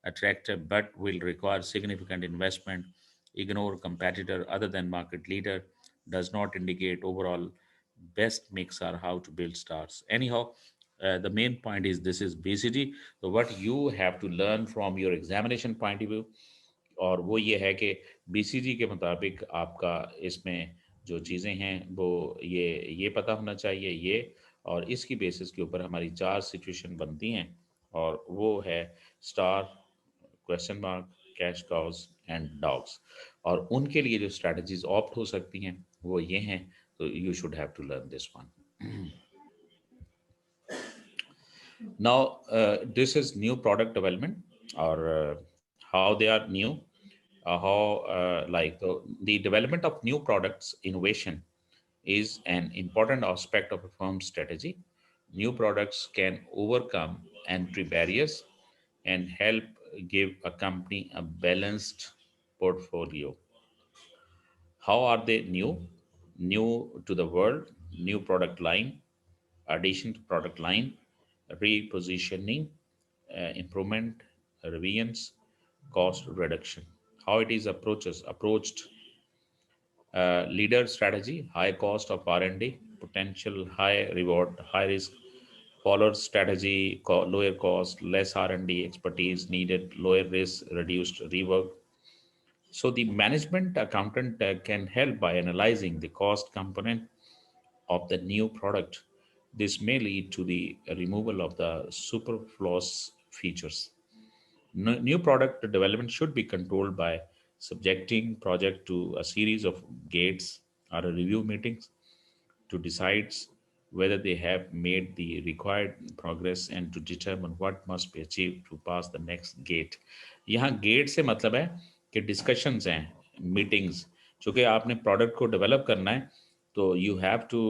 attractive but will require significant investment, ignore competitor other than market leader, does not indicate overall best mix or how to build stars. Anyhow, the main point is this is BCG. So what you have to learn from your examination point of view, और वो ये है कि BCG के मुताबिक आपका इसमें जो चीज़ें हैं वो ये पता होना चाहिए ये, और इसकी बेसिस के ऊपर हमारी 4 सिचुएशन बनती हैं, और वो है star, question mark, cash cause and dogs. और उनके लिए जो स्ट्रैटेजीज ऑप्ट हो सकती हैं वो ये हैं। तो you should have to learn this one. Now, this is new product development, or how they are new. the development of new products innovation is an important aspect of a firm's strategy. New products can overcome entry barriers and help give a company a balanced portfolio. How are they new? New to the world, new product line, addition to product line, repositioning, improvement, revisions, cost reduction. How it is approached leader strategy, high cost of R&D, potential high reward, high risk. Follower strategy, lower cost, less R&D expertise needed, lower risk, reduced rework. So the management accountant can help by analyzing the cost component of the new product. This may lead to the removal of the superfluous features. New product development should be controlled by subjecting project to a series of gates or a review meetings to decide whether they have made the required progress and to determine what must be achieved to pass the next gate. यहाँ gate से मतलब है कि discussions हैं, meetings, चूँकि आपने product को develop करना है तो you have to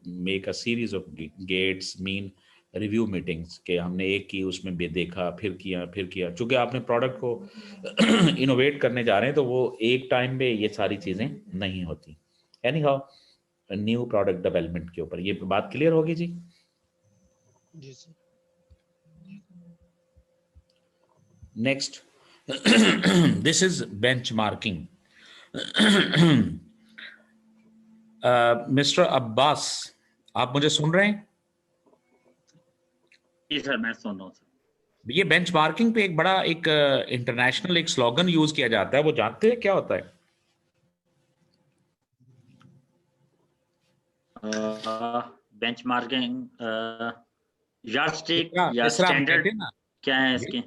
make a series of gates mean review meetings के हमने एक की उसमें भी देखा फिर किया चूँकि आपने प्रोडक्ट को इनोवेट करने जा रहे हैं तो वो एक टाइम पे ये सारी चीज़ें नहीं होती. Anyhow new product development के ऊपर ये बात क्लियर होगी जी? जी sir. Next this is benchmarking. Mister Abbas, आप मुझे सुन रहे हैं? जी सर, मैं सुन रहा हूँ सर. ये बेंचमार्किंग पे एक बड़ा एक इंटरनेशनल एक स्लोगन यूज किया जाता है, वो जानते हैं क्या होता है? बेंचमार्किंग यार्डस्टिक या स्टैंडर्ड क्या है इसके?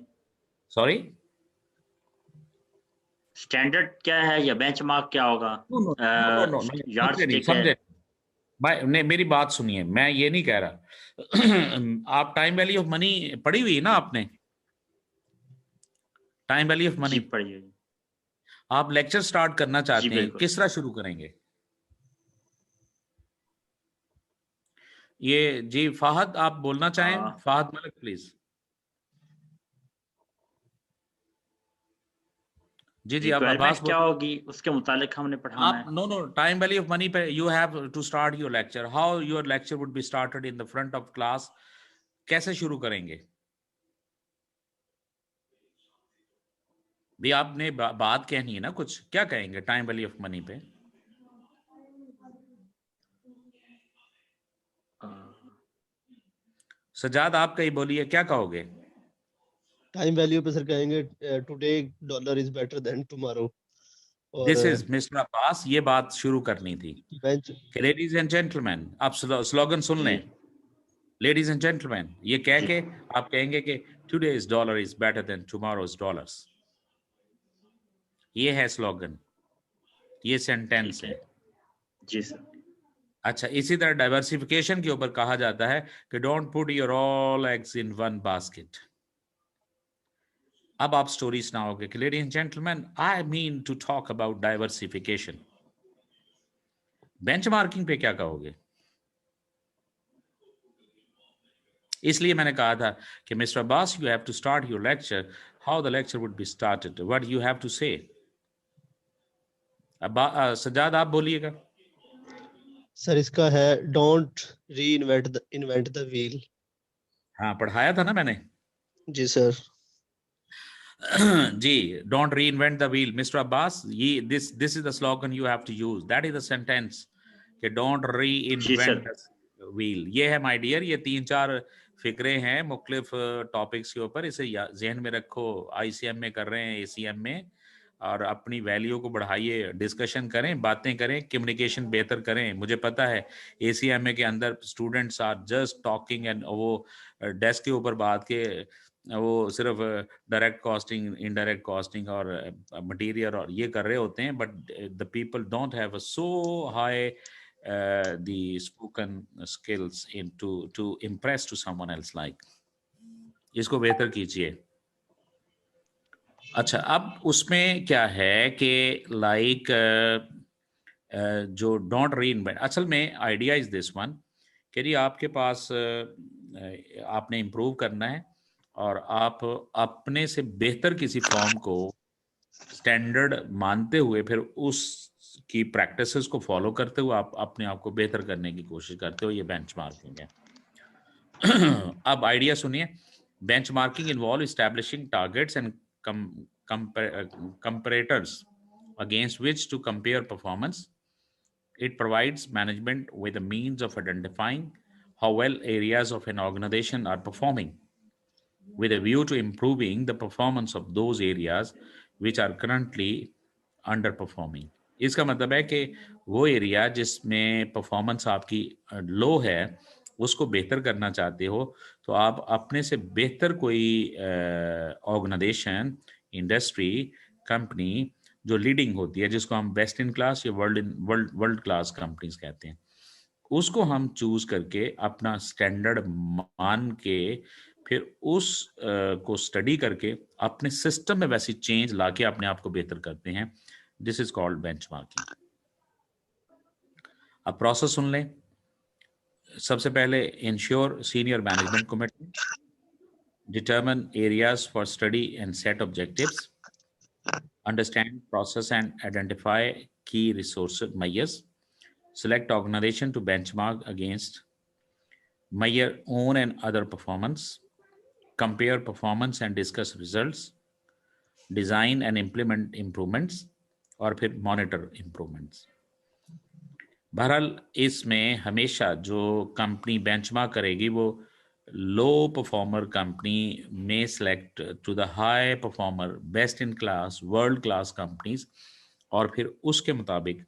सॉरी, स्टैंडर्ड क्या है या बेंचमार्क क्या होगा? यार्डस्टिक समझे भाई, नहीं मेरी बात सुनिए, मैं ये नहीं कह रहा. आप टाइम वैल्यू ऑफ मनी पढ़ी हुई है ना आपने? टाइम वैल्यू ऑफ मनी पढ़ी हुई. आप लेक्चर स्टार्ट करना चाहते हैं, किस तरह शुरू करेंगे? ये जी फाहद आप बोलना चाहें? फाहद मलिक प्लीज. जी जी, आप रिक्वायरमेंट क्या होगी उसके मुतालिक हमने पढ़ाना है. No time value of money पे you have to start your lecture. How your lecture would be started in the front of class? कैसे शुरू करेंगे? भी आपने बात कहनी है ना कुछ, क्या कहेंगे टाइम वैल्यू ऑफ मनी पे? सजाद आप कहीं बोलिए, क्या कहोगे? टाइम वैल्यू पे सर कहेंगे today dollar is better than tomorrow. This is mister Abbas, ये बात शुरू करनी थी. लेडीज एंड जेंटलमैन, आप स्लोगन सुन लें. लेडीज एंड जेंटलमैन, ये कह के आप कहेंगे कि today's dollar is better than tomorrow's dollars. ये है स्लोगन, ये सेंटेंस है. जी सर. अच्छा, इसी तरह डाइवर्सिफिकेशन के ऊपर कहा जाता है कि don't put your all eggs in one basket. अब आप स्टोरी सुनाओगे कि ladies and gentleman, I mean to talk about diversification. Benchmarking पे क्या कहोगे? इसलिए मैंने कहा था कि mister Abbas, you have to start your lecture. How the lecture would be started, what you have to say. Sajjad आप बोलिएगा. सर इसका है don't reinvent the wheel. हाँ, पढ़ाया था ना मैंने. जी सर. जी, don't reinvent the wheel. Mister Abbas, ये this is the slogan you have to use. That is the sentence कि don't reinvent the wheel. ये है माय डियर, ये 3-4 फिक्रे हैं मुख्तलिफ टॉपिक्स के ऊपर. इसे जहन में रखो. ICM में कर रहे हैं, ACM में, और अपनी वैल्यू को बढ़ाइए, डिस्कशन करें, बातें करें, कम्युनिकेशन बेहतर करें. मुझे पता है ACMA के अंदर students are just talking and वो डेस्क के ऊपर बात के वो सिर्फ डायरेक्ट कॉस्टिंग, इनडायरेक्ट कॉस्टिंग और मटेरियल और ये कर रहे होते हैं, but the people don't have so high the spoken skills to impress to someone else. like इसको बेहतर कीजिए. अच्छा, अब उसमें क्या है कि लाइक जो डोंट री इन्वेंट, असल में आइडिया इज दिस वन कि जी आपके पास आपने इम्प्रूव करना है और आप अपने से बेहतर किसी फॉर्म को स्टैंडर्ड मानते हुए फिर उस की प्रैक्टिसेस को फॉलो करते हुए आप अपने आप को बेहतर करने की कोशिश करते हो, ये बेंचमार्किंग है। अब आइडिया सुनिए। Benchmarking involve establishing targets and comparators against which to compare performance. It provides management with a means of identifying how well areas of an organization are performing, with a view to improving the performance of those areas which are currently underperforming. इसका मतलब है कि वो area जिसमें performance आपकी लो है उसको बेहतर करना चाहते हो, तो आप अपने से बेहतर कोई ऑर्गेनाइजेशन, इंडस्ट्री, कंपनी जो लीडिंग होती है, जिसको हम बेस्ट इन क्लास या वर्ल्ड क्लास कंपनीज कहते हैं, उसको हम चूज करके अपना स्टैंडर्ड मान के फिर उस को स्टडी करके अपने सिस्टम में वैसी चेंज लाके अपने आप को बेहतर करते हैं। This is called benchmarking. अब प्रोसेस सुन लें। सबसे पहले ensure senior management commitment, determine areas for study and set objectives, understand process and identify key resource measures, select organization to benchmark against, measure own and other performance, compare performance and discuss results, design and implement improvements, और फिर monitor improvements. बहरहाल इसमें हमेशा जो company benchmark करेगी वो low performer company में select to the high performer best in class world class companies, और फिर उसके मुताबिक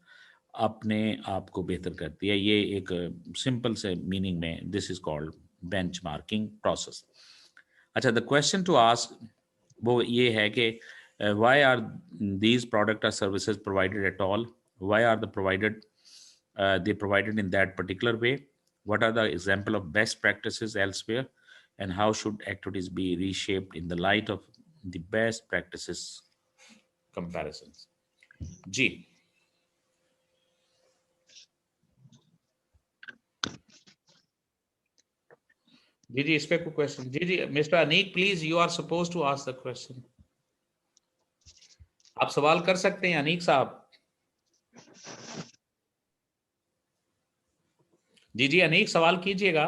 अपने आप को बेहतर करती है। ये एक सिंपल से मीनिंग में this is called benchmarking process. अच्छा, द क्वेश्चन टू आस्क वो ये है कि why are these product or services provided at all, why are the provided they provided in that particular way, what are the example of best practices elsewhere, and how should activities be reshaped in the light of the best practices comparisons. जी जी इस पे कोई question? जी mister Aneek, please you are suppose to ask the question. आप सवाल कर सकते हैं अनीक साहब। जी अनीक सवाल कीजिएगा।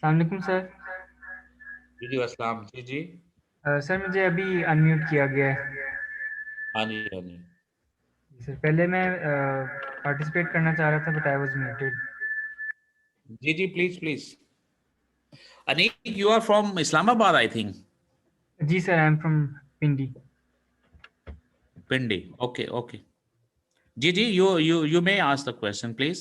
अस्सलामुअलैकुम सर। जी अस्सलाम। जी सर मुझे अभी अनम्यूट किया गया है। हाँ जी सर पहले मैं पार्टिसिपेट करना चाह रहा था बट आई वाज म्यूटेड। जी please. Aneek, you are from Islamabad I think. जी sir, I am from Pindi. Pindi, okay. जी you may ask the question please.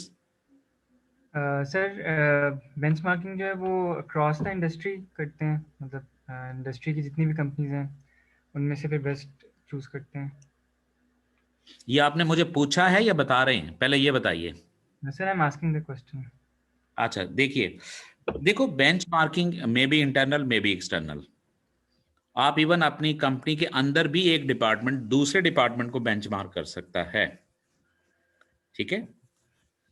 Sir benchmarking जो है वो अक्रॉस द इंडस्ट्री करते हैं, मतलब इंडस्ट्री की जितनी भी कंपनीज हैं उनमें से फिर बेस्ट चूज करते हैं। ये आपने मुझे पूछा है या बता रहे हैं? पहले ये बताइए। Sir I am asking the question. अच्छा, देखो benchmarking may be internal may be external. आप इवन अपनी कंपनी के अंदर भी एक डिपार्टमेंट दूसरे डिपार्टमेंट को बेंचमार्क कर सकता है, ठीक है।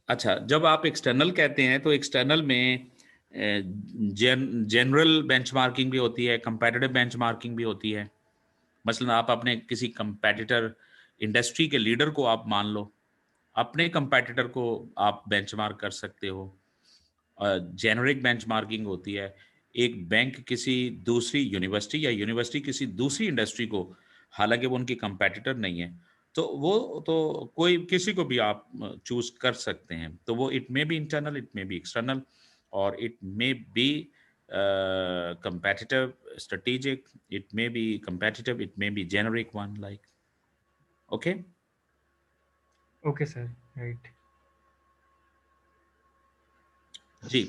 अच्छा, जब आप एक्सटर्नल कहते हैं तो एक्सटर्नल में जनरल बेंचमार्किंग भी होती है, कंपेटिटिव बेंचमार्किंग भी होती है। मसलन आप अपने किसी कंपेटिटर इंडस्ट्री के लीडर को आप मान लो, अपने कंपेटिटर को आप बेंचमार्क कर सकते हो। जेनरिक बेंचमार्किंग होती है, एक बैंक किसी दूसरी यूनिवर्सिटी या यूनिवर्सिटी किसी दूसरी इंडस्ट्री को, हालांकि वो उनकी कंपेटिटर नहीं है, तो वो तो कोई किसी को भी आप चूज कर सकते हैं। तो वो it may be internal, it may be external, और it may be competitive, strategic, it may be competitive, it may be generic one, like, okay sir, right. जी।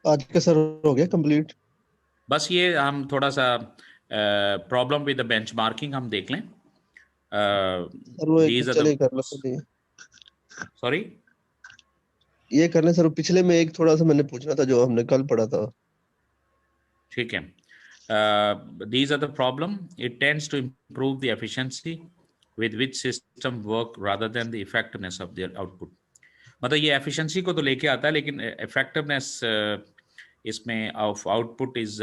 आज का सर हो गया कंप्लीट। बस ये हम थोड़ा सा प्रॉब्लम विद द बेंचमार्किंग हम देख लें। सर वो एक these are चले the कर लो सर ये sorry कर लें सर। पिछले में एक थोड़ा सा मैंने पूछना था जो हमने कल पढ़ा था। ठीक है। These are the problem. It tends to improve the efficiency with which system work rather than the effectiveness of their output. मतलब ये efficiency को तो लेके आता है, लेकिन effectiveness इसमें of output is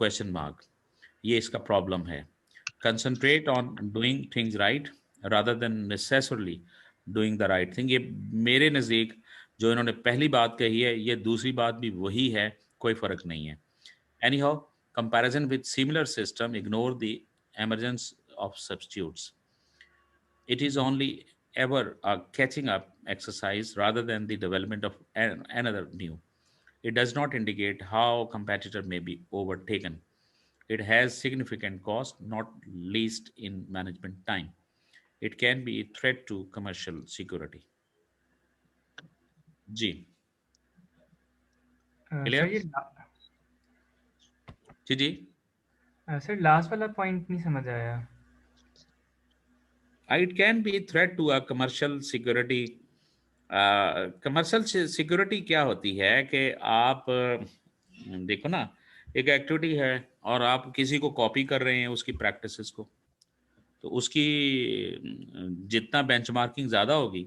question mark. ये इसका problem है. Concentrate on doing things right rather than necessarily doing the right thing. ये मेरे नज़दीक जो इन्होंने पहली बात कही है, ये दूसरी बात भी वही है, कोई फ़र्क नहीं है. Anyhow, comparison with similar system ignore the emergence of substitutes. It is only ever a catching up exercise rather than the development of another new. It does not indicate how competitor may be overtaken. It has significant cost, not least in management time. It can be a threat to commercial security. जी sir clear? ये जी जी sir last वाला point नहीं समझ आया। It can be a threat to a commercial security. Commercial security क्या होती है कि आप देखो ना, एक एक्टिविटी है और आप किसी को कॉपी कर रहे हैं उसकी प्रैक्टिसेस को, तो उसकी जितना बेंचमार्किंग ज़्यादा होगी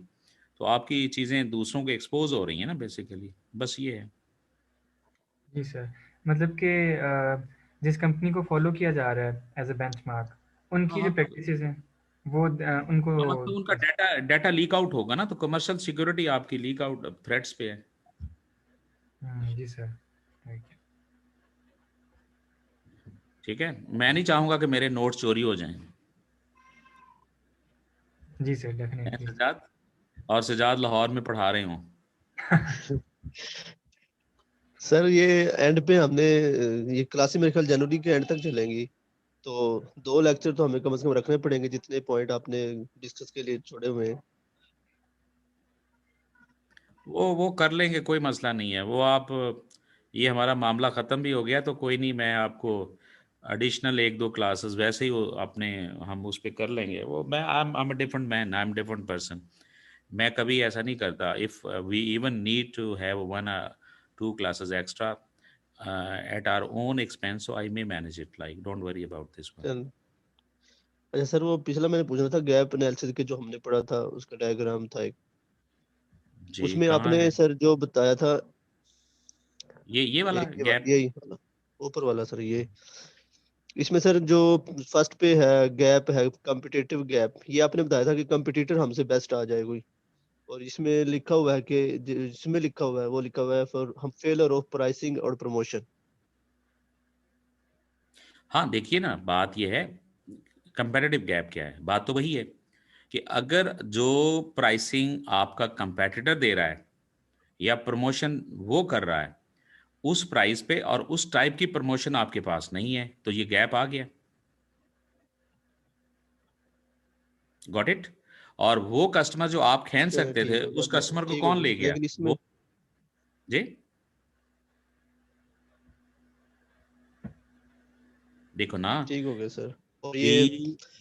तो आपकी चीज़ें दूसरों को एक्सपोज हो रही हैं ना, बेसिकली बस ये है. जी सर, मतलब कि जिस कंपनी को फॉलो किया जा रहा है एज अ बेंचमार्क, उनकी जो हाँ, प्रैक्टिसेस हैं वो उनको मतलब उनका डाटा लीक आउट होगा ना, तो कमर्शियल सिक्योरिटी आपकी लीक आउट थ्रेट्स पे है. जी सर, राइट। ठीक है, मैं नहीं चाहूँगा कि मेरे नोट्स चोरी हो जाएं. जी सर, डेफिनेटली। सजाद, और सजाद लाहौर में पढ़ा रहे हों. सर ये एंड पे हमने ये क्लासें मेरे ख्याल जनवरी के एंड तक चलेंगी, तो 2 लेक्चर तो हमें कम से कम रखने पड़ेंगे जितने पॉइंट आपने डिस्कस के लिए छोड़े हुए हैं. वो कर लेंगे, कोई मसला नहीं है. वो आप, ये हमारा मामला ख़त्म भी हो गया तो कोई नहीं, मैं आपको एडिशनल 1-2 क्लासेस वैसे ही वो अपने हम उस पे कर लेंगे. वो मैं I am a different man, I am different person. मैं कभी ऐसा नहीं करता. If we even need to have 1 or 2 classes extra at our own expense, so I may manage it. Like, don't worry about this one. चल अच्छा sir, वो पिछला मैंने पूछना था गैप एनालिसिस के जो हमने पढ़ा था उसका डायग्राम था एक, जी उसमें कहाँ आपने है सर जो बताया था ये वाला गैप? यही वाला ऊपर वाला सर, ये इसमें सर जो फर्स्ट पे है गैप है कॉम्पिटिटिव गैप, ये आपने बताया था कि कॉम्पिटिटर हमसे बेस्ट आ जाए कोई, और इसमें लिखा हुआ है कि जिसमें लिखा हुआ है वो लिखा हुआ है फॉर हम फेलर ऑफ प्राइसिंग और प्रमोशन. हाँ देखिए ना, बात ये है, कंपेरेटिव गैप क्या है? बात तो वही है कि अगर जो प्राइसिंग आपका कंपेटिटर दे रहा है या प्रमोशन वो कर रहा है उस प्राइस पे, और उस टाइप की प्रमोशन आपके पास नहीं है, तो ये गैप आ गया. Got it? और वो कस्टमर जो आप खींच सकते थे, ठीक उस कस्टमर को ठीक कौन हो ले गया, गया? लेकिन इसमें वो जी देखो ना, ठीक हो गया सर. और बी ये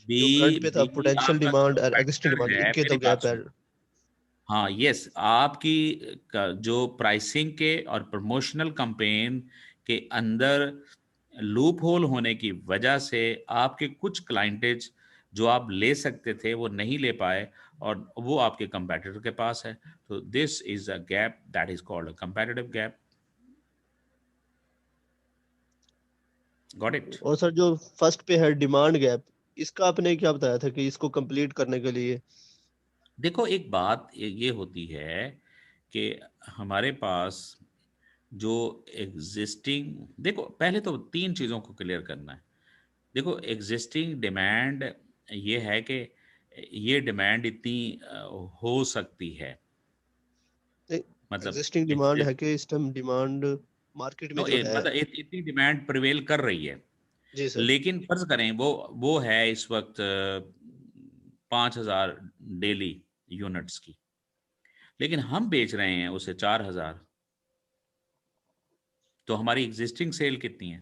बी जो फ्रंट पे था बी पोटेंशियल आपका जो डिमांड और एग्जिस्टिंग कंपेटिटर डिमांड, है, इनके मेरी तो बात गैप है. सुनो. हाँ यस, आपकी जो प्राइसिंग के और प्रमोशनल कैंपेन के अंदर लूप होल होने की वजह से आपके कुछ क्लाइंटेज जो आप ले सकते थे वो नहीं ले पाए, और वो आपके कंपेटिटर के पास है. तो this is a gap, that is called a competitive gap. Got it? और सर जो फर्स्ट पे है डिमांड गैप, इसका आपने क्या बताया था कि इसको कंप्लीट करने के लिए देखो एक बात ये होती है कि हमारे पास जो एग्जिस्टिंग, देखो पहले तो 3 चीज़ों को क्लियर करना है. देखो एग्जिस्टिंग डिमांड ये है कि ये डिमांड इतनी हो सकती है, मतलब एग्जिस्टिंग डिमांड है कि इस टाइम डिमांड मार्केट में नो, जो है. मतलब इतनी डिमांड प्रिवेल कर रही है. जी सर. लेकिन फर्ज करें वो है इस वक्त 5,000 डेली यूनिट्स की, लेकिन हम बेच रहे हैं उसे 4,000, तो हमारी एग्जिस्टिंग सेल कितनी है?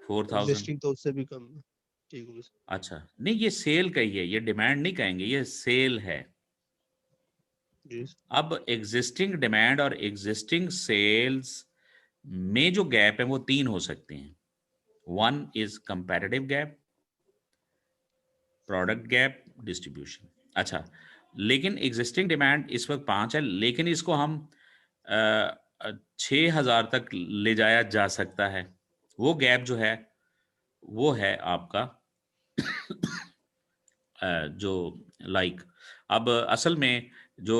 4,000. एग्जिस्टिंग तो उससे भी कम है. ठीक होगा सर। अच्छा नहीं, ये सेल कहिए, ये डिमांड नहीं कहेंगे, ये सेल है। जी अब एग्जिस्टिंग डिमांड और एग्जिस्टिंग सेल्स में जो गैप है वो 3 हो सकते हैं। One is comparative gap, product gap, distribution. अच्छा, लेकिन एग्जिस्टिंग डिमांड इस वक्त 5 है, लेकिन इसको हम 6,000 तक ले जाया जा सकता है। वो गैप जो है वो है आपका जो लाइक अब असल में जो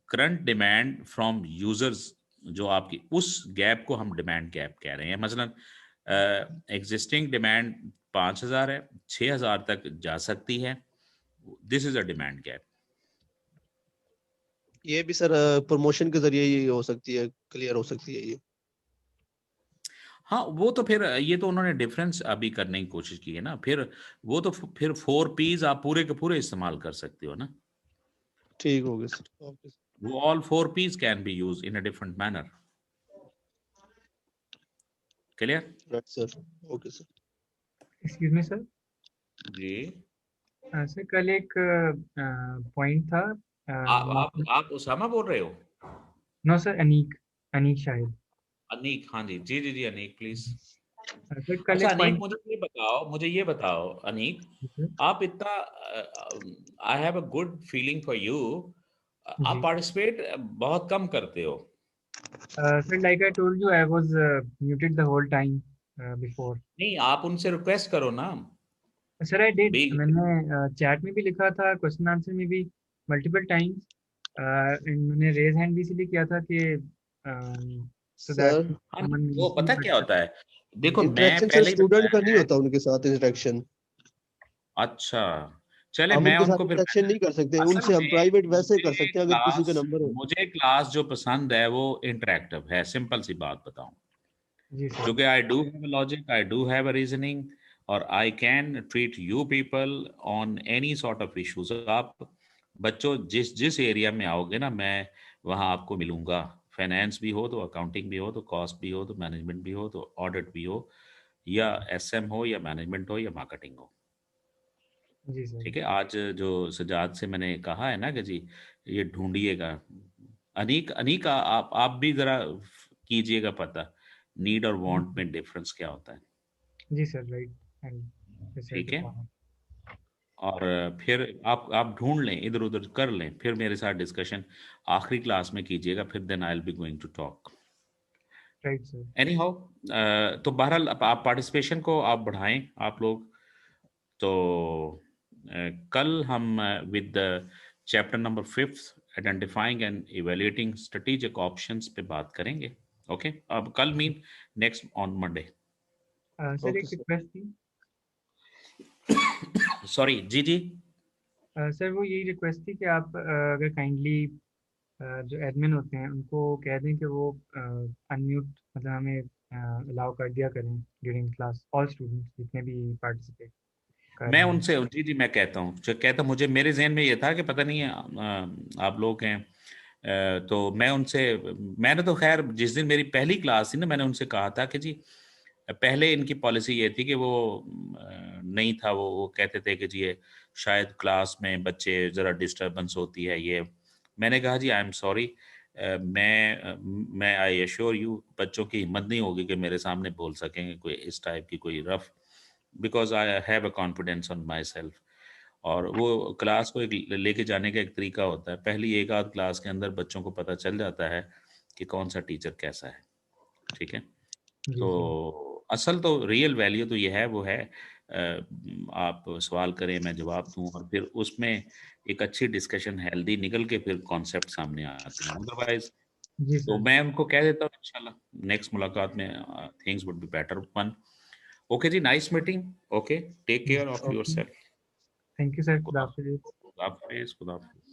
करंट डिमांड फ्रॉम यूजर्स, जो आपकी उस गैप को हम डिमांड गैप कह रहे हैं। मसलन एग्जिस्टिंग डिमांड 5,000 है, 6,000 तक जा सकती है, this is a demand gap. ये भी सर प्रमोशन के जरिए ही हो सकती है, क्लियर हो सकती है ये। हाँ, वो तो फिर ये तो उन्होंने डिफरेंस अभी करने की कोशिश की है ना, फिर वो तो फिर 4 पीज आप पूरे के पूरे इस्तेमाल कर सकते हो ना। ठीक हो गया सर। ओके वो all 4 Ps can be use in a different manner. Clear? Right sir. Okay sir. Excuse me sir. जी। सर कल एक पॉइंट था। आप उसामा बोल रहे हो? No sir, Aneek, Aneek Shahid. अनीक, हाँ जी, जी जी जी, अनीक प्लीज। सर कल अच्छा एक अनीक, पॉइंट। मुझे ये बताओ अनीक, आप इतना, I have a good feeling for you, आप जी पार्टिसिपेट बहुत कम करते हो। Sir, like I told you, I was muted the whole time before. नहीं, आप उनसे रिक्वेस्ट करो ना। सर आई डिड, बी मैंने चैट में भी लिखा था, क्वेश्चन आंसर में भी मल्टीपल टाइम्स। मैंने रेज हैंड भी इसलिए किया था कि सो दैट सर हाँ नहीं, समवन वो पता क्या होता है, देखो मैं इंटरेक्शन सर पहले ही स्टूडेंट का बताया नहीं है। होता उनके साथ इंटरेक्शन। अच्छा, चले हम मैं उनके साथ उनको फिर इंटरेक्शन नहीं कर सकते, असल उनसे हम में प्राइवेट वैसे कर सकते हैं अगर किसी का नंबर हो। मुझे क्लास जो पसंद है वो इंटरेक्टिव है, सिंपल सी बात बताऊं। जी सर। क्योंकि I do have logic, I do have a reasoning, और I can treat you people on any sort of issues. आप बच्चों जिस जिस एरिया में आओगे ना, मैं वहाँ आपको मिलूंगा। फाइनेंस भी हो तो अकाउंटिंग भी हो तो कॉस्ट भी हो तो मैनेजमेंट भी हो तो ऑडिट भी हो, या एसएम हो या मैनेजमेंट हो या मार्केटिंग हो। जी सर। ठीक है, आज जो सजाद से मैंने कहा है ना कि जी ये ढूंढिएगा, अनीक अनीक आप भी जरा कीजिएगा पता, नीड और वांट में डिफरेंस क्या होता है। जी सर, राइट। एंड ठीक है, और फिर आप ढूंढ लें, इधर उधर कर लें, फिर मेरे साथ डिस्कशन आखिरी क्लास में कीजिएगा, फिर then I will be going to talk right sir. Anyhow. तो बहरहाल आप पार्टिसिपेशन को आप बढ़ाएं आप लोग। तो कल हम with chapter number 5 identifying and evaluating strategic options पे बात करेंगे। ओके, अब कल mean next on Monday. Sir okay एक सर। रिक्वेस्ट थी। सॉरी, जी जी। सर वो यही रिक्वेस्ट थी कि आप अगर काइंडली जो एडमिन होते हैं उनको कह दें कि वो अनम्यूट, मतलब हमें अलाउ कर दिया करें ड्यूरिंग क्लास, ऑल स्टूडेंट्स जितने भी पार्टिसिपेट कर मैं रहे हैं। उनसे, जी जी, मैं कहता हूँ, जो कहता, मुझे मेरे जहन में ये था कि पता नहीं है आप लोग हैं, तो मैं उनसे, मैंने तो खैर जिस दिन मेरी पहली क्लास थी ना, मैंने उनसे कहा था कि जी पहले इनकी पॉलिसी ये थी कि वो नहीं था, वो कहते थे कि जी ये शायद क्लास में बच्चे ज़रा डिस्टरबेंस होती है ये। मैंने कहा जी आई एम सॉरी, मैं आई एश्योर यू बच्चों की हिम्मत नहीं होगी कि मेरे सामने बोल सकेंगे कोई इस टाइप की कोई rough, because I have a confidence on my self. और वो क्लास को एक लेके जाने का एक तरीका होता है, पहली एक आध क्लास के अंदर बच्चों को पता चल जाता है कि कौन सा टीचर कैसा है। ठीक है, जी तो सर। असल तो रियल वैल्यू तो ये है, वो है आप सवाल करें मैं जवाब दूं, और फिर उसमें एक अच्छी डिस्कशन हेल्दी निकल के फिर कॉन्सेप्ट सामने आते हैं। अदरवाइज जी तो सर। मैं उनको कह देता हूँ इंशाल्लाह नेक्स्ट मुलाकात में things would be better one. Okay जी, nice meeting. Okay, take care of okay, yourself. Thank you sir, खुदा खुदा हाफिज़। खुदा हाफिज, खुदा हाफिज।